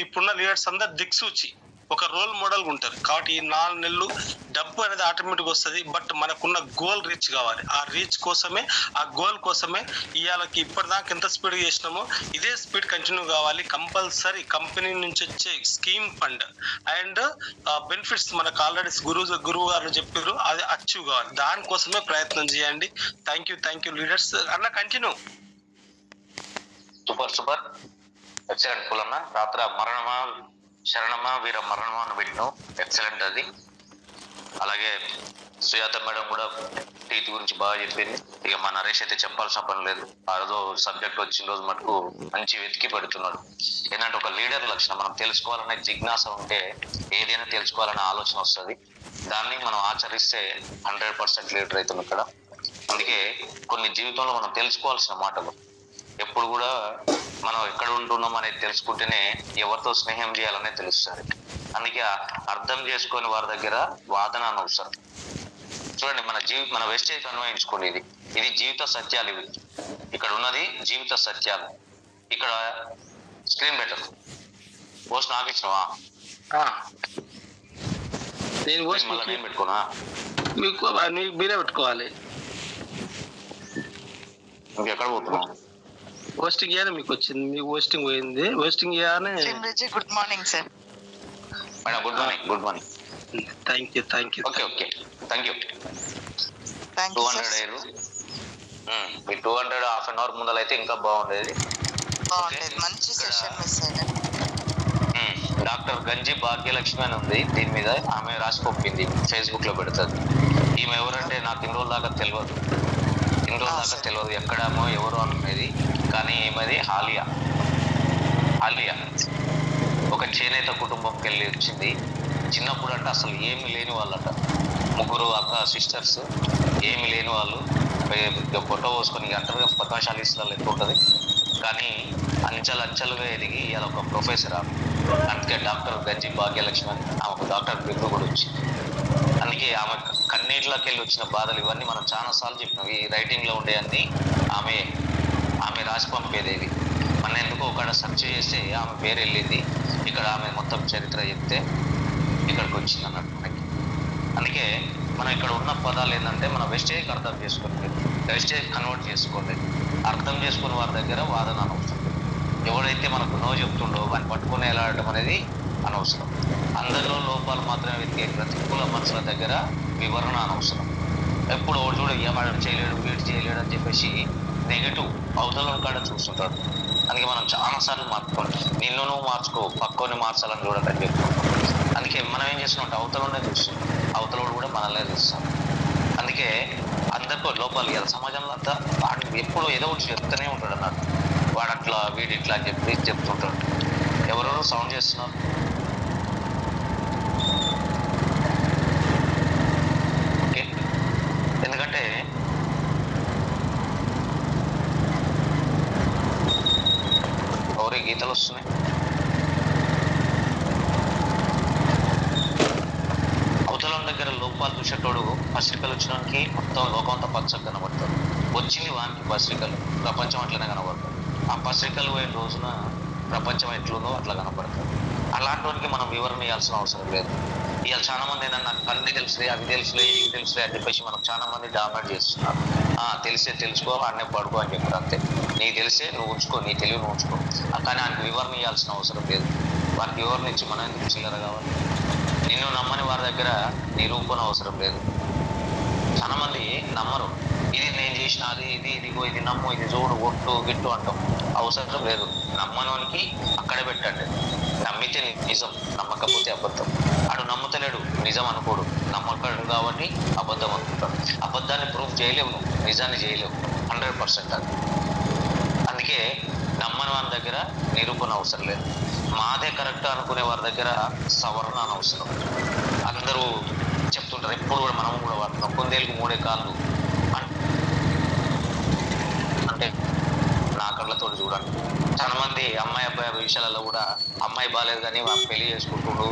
ఇప్పుడున్న లీడర్స్ అందరు దిక్సూచి ఒక రోల్ మోడల్ ఉంటారు. కాబట్టి ఈ 4 నెలలు డబ్బు అనేది ఆటోమేటిక్ వస్తుంది. బట్ మనకున్న గోల్ రీచ్ కావాలి. ఆ రీచ్ కోసమే, ఆ గోల్ కోసమే ఇవాళకి ఇప్పటిదాకా ఎంత స్పీడ్ చేసినామో ఇదే స్పీడ్ కంటిన్యూ కావాలి. కంపల్సరీ కంపెనీ నుంచి వచ్చే స్కీమ్ ఫండ్ అండ్ బెనిఫిట్స్ మనకు ఆల్రెడీ గురువు గారు చెప్పారు, అది అచీవ్ కావాలి. దానికోసమే ప్రయత్నం చేయండి. Thank you leaders. అన్న కంటిన్యూ. Super excellent Pullanna. రాత్ర మరణమా శరణమా వీర మరణమా అని పెట్టినావు, ఎక్సలెంట్ అది. అలాగే సుజాత మేడం కూడా టీత్ గురించి బాగా చెప్పింది. ఇక మా నరేష్ అయితే చెప్పాల్సిన పని లేదు. ఆ రోజు సబ్జెక్ట్ వచ్చిన రోజు మటుకు మంచి వెతికి పెడుతున్నాడు. ఏంటంటే ఒక లీడర్ లక్షణం, మనం తెలుసుకోవాలనే జిజ్ఞాస ఉంటే ఏదైనా తెలుసుకోవాలనే ఆలోచన వస్తుంది. దాన్ని మనం ఆచరిస్తే 100% లీడర్ అవుతాం ఇక్కడ. అందుకే కొన్ని జీవితంలో మనం తెలుసుకోవాల్సిన మాటలు ఎప్పుడు కూడా మనం ఎక్కడ ఉంటున్నాం అనేది తెలుసుకుంటేనే ఎవరితో స్నేహం చేయాలనేది తెలుస్తుంది. అందుకే అర్థం చేసుకొని వారి దగ్గర వాదన అవసరం. చూడండి, మన వెస్టేజ్ అన్వయించుకోండి. ఇది జీవిత సత్యాలు. ఇవి ఇక్కడ ఉన్నది జీవిత సత్యాలు. ఇక్కడ స్క్రీన్ బెటర్ పోస్ట్ నాకు ఇచ్చినవా? నేను పెట్టుకోనా? మీరే పెట్టుకోవాలి. ఇంకెక్కడ పోతున్నావు? పోస్టింగ్ ఇయ్యానే మీకు వచ్చింది. మీకు పోస్టింగ్ పోయింది. పోస్టింగ్ ఇయ్యానే. Good morning sir. Madam good morning. Thank you. Okay thank you. 200 అయ్యారు. మీ 200 హాఫ్ అన్ అవర్ ముందర అయితే ఇంకా బాగుండేది. మంచి సెషన్ మిస్ అయ్యారు. డాక్టర్ గంజి భాగ్యలక్ష్మి అని ఉంది దీని మీద. ఆమె రాసి పంపింది, ఫేస్బుక్ లో పెడుతుంది. ఈమె ఎవరంటే నాకు ఇన్ని రోజుల దాకా తెలియదు, ఎక్కడమో ఎవరు అనుకునేది. కానీ ఏమది ఆలియా ఒక చేనేత కుటుంబంకి వెళ్ళి వచ్చింది. చిన్నప్పుడు అంటే అసలు ఏమి లేని వాళ్ళట, 3 అక్క సిస్టర్స్, ఏమి లేని వాళ్ళు. పొట్ట పోసుకొని అంటారు పద్మశాలీస్లలో ఎక్కువ ఉంటుంది. కానీ అంచెలుగా ఎదిగి ఇవాళ ఒక ప్రొఫెసర్. అందుకే డాక్టర్ గంజి భాగ్యలక్ష్మి అని ఆమెకు డాక్టర్ బిరుదు కూడా వచ్చింది. అందుకే ఆమె కన్నీటిలోకి వెళ్ళి వచ్చిన బాధలు ఇవన్నీ మనం చాలా సార్లు చెప్పినాం. ఈ రైటింగ్ లో ఉండే అన్ని ఆమె రాసి పంపేది. మన ఎందుకో ఒక సెర్చ్ చేస్తే ఆమె పేరు వెళ్ళింది. ఇక్కడ ఆమె మొత్తం చరిత్ర చెప్తే ఇక్కడికి వచ్చింది అన్నట్టు మనకి. అందుకే మనం ఇక్కడ ఉన్న పదాలు ఏంటంటే మన వెస్టేజ్కి అర్థం చేసుకోండి, వెస్టేజ్ కన్వర్ట్ చేసుకోండి. అర్థం చేసుకుని వారి దగ్గర వాదన అనవసరం. ఎవడైతే మనకు నో చెప్తుండో వాడిని పట్టుకుని వెళ్ళడం అనేది అనవసరం. అందరిలో లోపాలు మాత్రమే వెతికే ప్రతికూల మనుషుల దగ్గర వివరణ అనవసరం. ఎప్పుడు ఒకటి చూడ ఏమాడు చేయలేడు, వీటి చేయలేడు అని చెప్పేసి నెగిటివ్ అవతల కాడ చూస్తుంటాడు. అందుకే మనం చాలాసార్లు మార్చుకోండి. నిన్ను నువ్వు మార్చుకో, పక్కని మార్చాలని చూడటం చెప్తాం. అందుకే మనం ఏం చేస్తున్నాం, అవతలనే చూస్తాం, అవతలడు కూడా మనల్నే చూస్తాం. అందుకే అందరికీ లోపాలు ఇవ్వాలి. సమాజంలో అంతా వాడు ఎప్పుడు ఏదో ఒకటి చెప్తూనే ఉంటాడు అన్నట్టు. వాడు అట్లా వీడు ఇట్లా అని చెప్పి చెప్తుంటాడు. ఎవరెవరు సౌండ్ చేస్తున్నారు? ఓకే, ఎందుకంటే ఎవరి గీతలు వస్తున్నాయి. అవతల దగ్గర లోపాలు చూసేటోడు పత్రికలు వచ్చినానికి మొత్తం లోకం అంతా పచ్చగా కనబడతాడు. వచ్చింది వానికి పత్రికలు, ప్రపంచం అట్లనే కనబడతాడు. ఆ పత్రికలు పోయిన రోజున ప్రపంచం ఎట్లుందో అట్లా కనపడతాడు. అలాంటి వాడికి మనం వివరణ ఇవ్వాల్సిన అవసరం లేదు. ఇవాళ చాలా మంది ఏంటన్నా నాకు అన్ని తెలుసులే, అవి తెలుసులే, ఇవి తెలుసులే అని చెప్పేసి మనకు చాలా మంది డామినేట్ చేస్తున్నారు. తెలిసే తెలుసుకో, అన్నే పడుకో అని చెప్పారు. అంతే, నీకు తెలిసే నువ్వు ఉంచుకో, నీ తెలివి నువ్వు ఉంచుకో. కానీ ఆయనకు వివరణ ఇవ్వాల్సిన అవసరం లేదు. వారికి వివరణ ఇచ్చి మనం ఎందుకు చిల్లర కావాలి? నిన్ను నమ్మని వారి దగ్గర నిరూపణ అవసరం లేదు. చాలా మంది నమ్మరు. ఇది నేను చేసిన అది ఇది నమ్ము, ఇది చూడు, ఒట్టు గిట్టు అంటాం. అవసరం లేదు. నమ్మనోనికి అక్కడే పెట్టండి. నమ్మితే నిజం, నమ్మకపోతే అబద్ధం. అటు నమ్ముతలేడు, నిజం అనుకోడు. నమ్మకడు కాబట్టి అబద్ధం అనుకుంటాడు. అబద్ధాన్ని ప్రూఫ్ చేయలేవు, నువ్వు నిజాన్ని చేయలేవు 100%. అది అందుకే నమ్మని వారి దగ్గర నిరూపణ అవసరం లేదు. మాదే కరెక్ట్ అనుకునే వారి దగ్గర సవరణ అనవసరం. అందరూ చెప్తుంటారు, ఎప్పుడు కూడా మనం కూడా వాడుతున్నాం, కొందేళ్ళకి 3 కాళ్ళు అంటే నా కళ్ళతో చూడండి. చాలా మంది అమ్మాయి అబ్బాయి విషయాలలో కూడా అమ్మాయి బాగాలేదు కానీ పెళ్లి చేసుకుంటుడు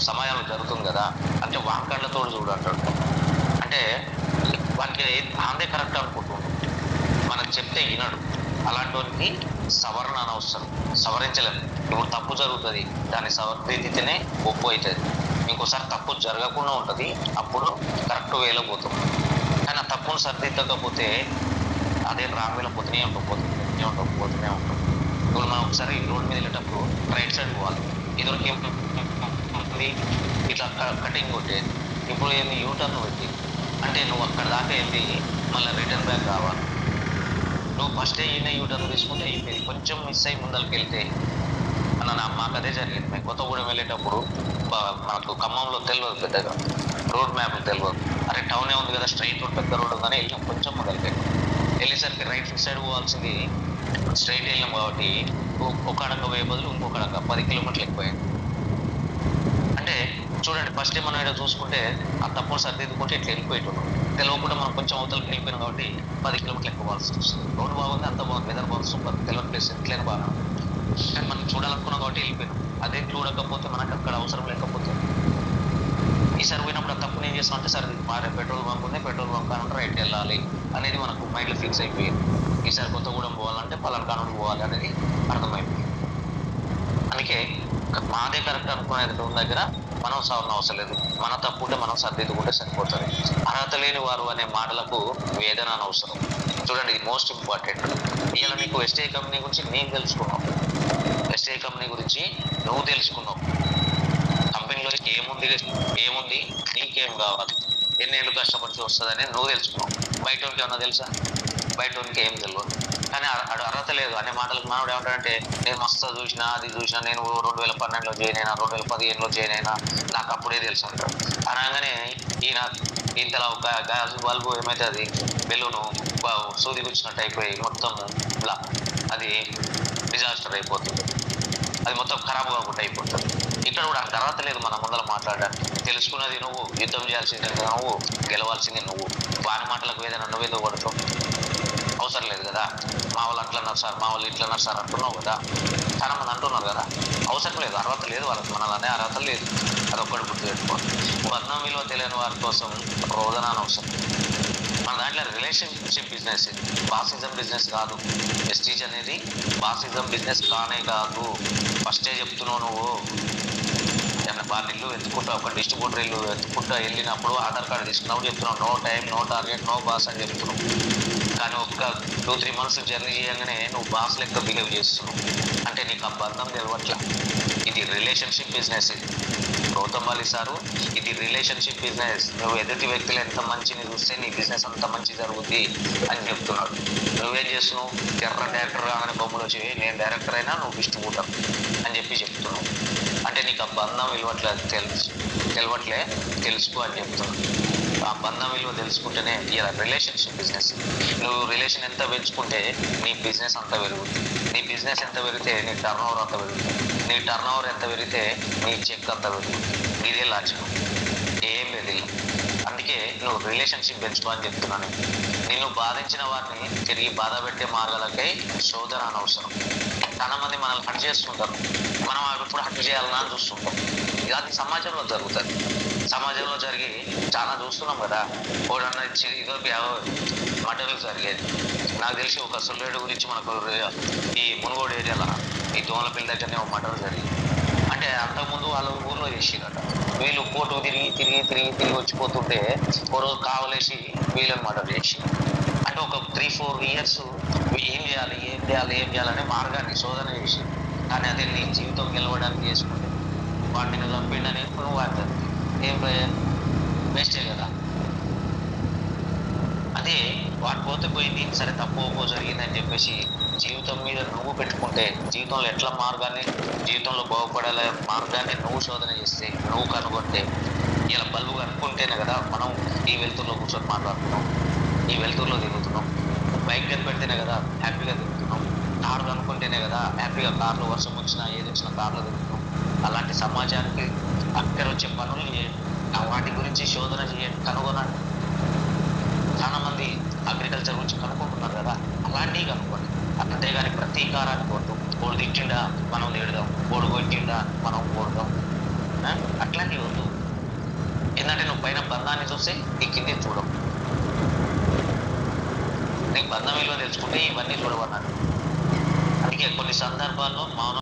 సమయాలు జరుగుతుంది కదా అంటే వాకళ్ళతో చూడంటాడు. అంటే వానికి ఆందే కరెక్ట్ అనుకుంటుండు, మనకు చెప్తే వినడు. అలాంటి వారికి సవరణ అనవసరం, సవరించలేదు. ఇప్పుడు తప్పు జరుగుతుంది, దాన్ని సవరించితేనే ఒప్పు అవుతుంది. ఇంకోసారి తప్పు జరగకుండా ఉంటుంది, అప్పుడు కరెక్ట్ వేలో పోతాం. కానీ ఆ తప్పును సరిదిద్దకపోతే అదే రాంగ్ వేలో పోతూనే ఉంటాం. ఇప్పుడు మనం ఒకసారి రోడ్ మీద వెళ్ళేటప్పుడు రైట్ సైడ్ పోవాలి, ఎదురుకి ఏముంది ఇట్లా కటింగ్ కొట్టేది. ఇప్పుడు ఏంది యూటర్న్ పెట్టి, అంటే నువ్వు అక్కడ దాకా వెళ్ళి మళ్ళీ రిటర్న్ బ్యాక్ కావాలి. నువ్వు ఫస్ట్ ఈయన యూటర్న్ తీసుకుంటే అయిపోయింది. కొంచెం మిస్ అయ్యి ముందరికి వెళ్తే మాకు అదే జరిగింది. మేము కొత్తగూడెం వెళ్ళేటప్పుడు మనకు ఖమ్మంలో తెలియదు, పెద్దగా రోడ్ మ్యాప్ తెలియదు. అరే టౌనే ఉంది కదా, స్ట్రైట్ రోడ్ పెద్ద రోడ్ ఉందని వెళ్ళాం. కొంచెం మొదలుకి వెళ్ళేసరికి రైట్ సైడ్ పోవాల్సింది స్ట్రైట్ వెళ్ళాం కాబట్టి ఒక అడగ పోయే బదులు ఇంకొక అడగ 10 కిలోమీటర్లు ఎక్కువైంది. అంటే చూడండి, ఫస్ట్ టైం మనం ఇక్కడ చూసుకుంటే ఆ తప్పును సరిదిద్దుకుంటే ఇట్లా వెళ్ళిపోయేటున్నాం. తెలియకుండా మనం కొంచెం అవతలకి వెళ్ళిపోయినాం కాబట్టి 10 కిలోమీటర్లు ఎక్కువ పోవాల్సి వస్తుంది. రోడ్డు బాగుంది, అంత బాగుంది, వెదర్ బాగుంది, సూపర్, తెలియని ప్లేస్ ఎట్లయినా బాగా. కానీ మనం చూడాలనుకున్నాం కాబట్టి వెళ్ళిపోయినాం. అదే చూడకపోతే మనకు అక్కడ అవసరం లేకపోతే ఈసారి పోయినప్పుడు ఆ తప్పుని ఏం చేస్తాం అంటే, సరే మారే పెట్రోల్ బంక్ ఉంది, పెట్రోల్ బంక్ కానుంటే రైట్ వెళ్ళాలి అనేది మనకు మైండ్లో ఫిక్స్ అయిపోయింది. ఈసారి కొత్తగూడెం పోవాలంటే పలానా కానుండి పోవాలి అనేది అర్థమైపోయింది. అందుకే మాదే కరెక్ట్ అనుకునేది ఉన్న దగ్గర మనం సవరణ అవసరం లేదు. మన తప్పుంటే మనం సర్దిద్దుకుంటే సరిపోతుంది. అర్హత లేని వారు అనే మాటలకు వేదన అనవసరం. చూడండి, ఇది మోస్ట్ ఇంపార్టెంట్. ఇలా నీకు ఎస్టీఐ కంపెనీ గురించి నేను తెలుసుకున్నావు, ఎస్టీఐ కంపెనీ గురించి నువ్వు తెలుసుకున్నావు. కంపెనీలో ఏముంది నీకేం కావాలి, ఎన్నేళ్ళు కష్టపడితే వస్తుందని నువ్వు తెలుసుకున్నావు. బయట వానికి ఏమన్నా తెలుసా? బయట వానికి ఏం తెలియదు. కానీ అర్హత లేదు అనే మాటలకు మనవాడు ఏమంటాడంటే, నేను మస్తు చూసినా, అది చూసినా, నేను 2012లో జాయిన్ అయినా, 2015లో జాయిన్ అయినా, నాకు అప్పుడే తెలుసు అంటాడు. అనగానే ఈయన ఇంతలా ఒక గ్యాస్ బల్బు ఏమైతే అది బెలూను సూది కూర్చున్నట్టు అయిపోయి మొత్తం ఇలా అది డిజాస్టర్ అయిపోతుంది, అది మొత్తం ఖరాబ్ కాకుండా అయిపోతుంది. ఇక్కడ కూడా అర్హత లేదు మన ముందర మాట్లాడడానికి. తెలుసుకున్నది నువ్వు, యుద్ధం చేయాల్సింది నువ్వు, గెలవాల్సింది నువ్వు. వారి మాటలకు ఏదైనా నువ్వేదో కొడతావు, అవసరం లేదు కదా. మా వాళ్ళు అట్లన్నారు సార్, మా వాళ్ళు ఇట్లన్నారు సార్ అంటున్నావు కదా. చాలా మంది అంటున్నారు కదా, అవసరం లేదు, అర్హత లేదు వాళ్ళకి, మనలనే అర్హత లేదు. అదొక్కటి గుర్తు పెట్టుకోండి. బంధం విలువ తెలియని వారి కోసం రోదన అనవసరం. మన దాంట్లో రిలేషన్షిప్ బిజినెస్, బాసిజం బిజినెస్ కాదు. వెస్టీజ్ అనేది బాసిజం బిజినెస్ కానే కాదు. ఫస్టే చెప్తున్నావు నువ్వు. ఏమన్నా వాళ్ళ ఇల్లు ఎత్తుకుంటా, ఒక డిస్ట్రిబ్యూటర్ ఇల్లు ఎత్తుకుంటా వెళ్ళినప్పుడు ఆధార్ కార్డు తీసుకున్నప్పుడు చెప్తున్నావు, no time, no target, no boss అని చెప్తున్నావు. కానీ ఒక్క 2-3 months జర్నీ చేయగానే నువ్వు బాస్ లెక్క బిహేవ్ చేస్తున్నావు. అంటే నీకు ఆ బంధం తెలవట్లా. ఇది రిలేషన్షిప్ బిజినెస్. ఇది గౌతమ్ సారు, ఇది రిలేషన్షిప్ బిజినెస్. నువ్వు ఎదుటి వ్యక్తులు ఎంత మంచిని చూస్తే నీ బిజినెస్ అంత మంచి జరుగుద్ది అని చెప్తున్నాడు. నువ్వేం చేస్తున్నావు? డైరెక్టర్ రాగానే బొమ్మలు వచ్చి నేను డైరెక్టర్ అయినా నువ్వు డిస్ట్రిబ్యూటర్ అని చెప్తున్నావు. అంటే నీకు ఆ బంధం విలువట్లేదు, తెలవట్లే, తెలుసుకో అని చెప్తున్నావు. ఆ బంధం విలువ తెలుసుకుంటేనే ఇలా రిలేషన్షిప్ బిజినెస్. నువ్వు రిలేషన్ ఎంత పెంచుకుంటే నీ బిజినెస్ అంత పెరుగుతుంది. నీ బిజినెస్ ఎంత పెరిగితే నీ టర్న్ అంత పెరుగుతుంది. నీ టర్న్ ఎంత పెరిగితే నీ చెక్ అంత పెరుగుతుంది. ఇదే లాజిక్, ఏం లేదు. అందుకే నువ్వు రిలేషన్షిప్ పెంచుకో అని చెప్తున్నాను. నిన్ను బాధించిన వారిని తిరిగి బాధ పెట్టే మార్గాలకై శోధన అనవసరం. చాలా మంది మనల్ని హట్ చేస్తుంటారు, మనం ఎప్పుడు హట్ చేయాలన్నా అని చూస్తుంటాం. అది సమాజంలో జరుగుతుంది. సమాజంలో జరిగి చాలా చూస్తున్నాం కదా. ఒకడన్నా ఇదో మటన్లు జరిగేది. నాకు తెలిసి ఒక సుల్లేడు గురించి మనకు ఈ మునుగోడు ఏరియాలో ఈ దోమలపల్లి దగ్గరనే ఒక మటన్ జరిగింది. అంటే అంతకుముందు వాళ్ళ ఊర్లో చేసిరట. వీళ్ళు కోర్టు తిరిగి వచ్చిపోతుంటే ఓ రోజు కావలేసి వీళ్ళని మర్డర్ చేసి, అంటే ఒక 3-4 years ఏం చేయాలనే మార్గాన్ని శోధన చేసి, కానీ అదే నీ జీవితం గెలవడానికి చేసుకుంటే వాడిని నేను చంపిండని నువ్వు వాడుతుంది. ఏం వేస్టే కదా. అదే వాడు పోతే పోయింది, సరే తప్పు ఒప్పో జరిగిందని చెప్పేసి జీవితం మీద నువ్వు పెట్టుకుంటే, జీవితంలో ఎట్లా జీవితంలో బాగుపడాలనే మార్గాన్ని నువ్వు శోధన చేస్తే, నువ్వు కనుగొంటే, ఇలా బల్బు కనుక్కుంటేనే కదా మనం ఈ వెలుతురులో కూర్చొని మాట్లాడుతున్నాం, ఈ వెలుతురులో తిరుగుతున్నాం. బైక్ కనిపెడితేనే కదా హ్యాపీగా తిరుగుతున్నాం. కారు కనుక్కుంటేనే కదా హ్యాపీగా కార్లో వర్షం వచ్చినా ఏది వచ్చినా కార్లో తిరుగుతున్నాం. అలాంటి సమాజానికి అక్కడ వచ్చే పనులు చేయండి, వాటి గురించి శోధన చేయండి, కనుగొనండి. చాలా మంది అగ్రికల్చర్ గురించి కనుక్కుంటున్నారు కదా, అలాంటివి కనుక్కోండి. అంతేగాని ప్రతీకారాన్ని కొట్టు, కోడు తిట్టిండా మనం తిడదాం, కోడు కొట్టిండా మనం కొడదాం, అట్లాంటివి వద్దు. ఏంటంటే నువ్వు పైన బంధాన్ని చూస్తే ఈ కింది చూడవు. నీకు బంధం విలువ తెలుసుకుంటే ఇవన్నీ చూడవన్నాను. అందుకే కొన్ని సందర్భాల్లో మౌనం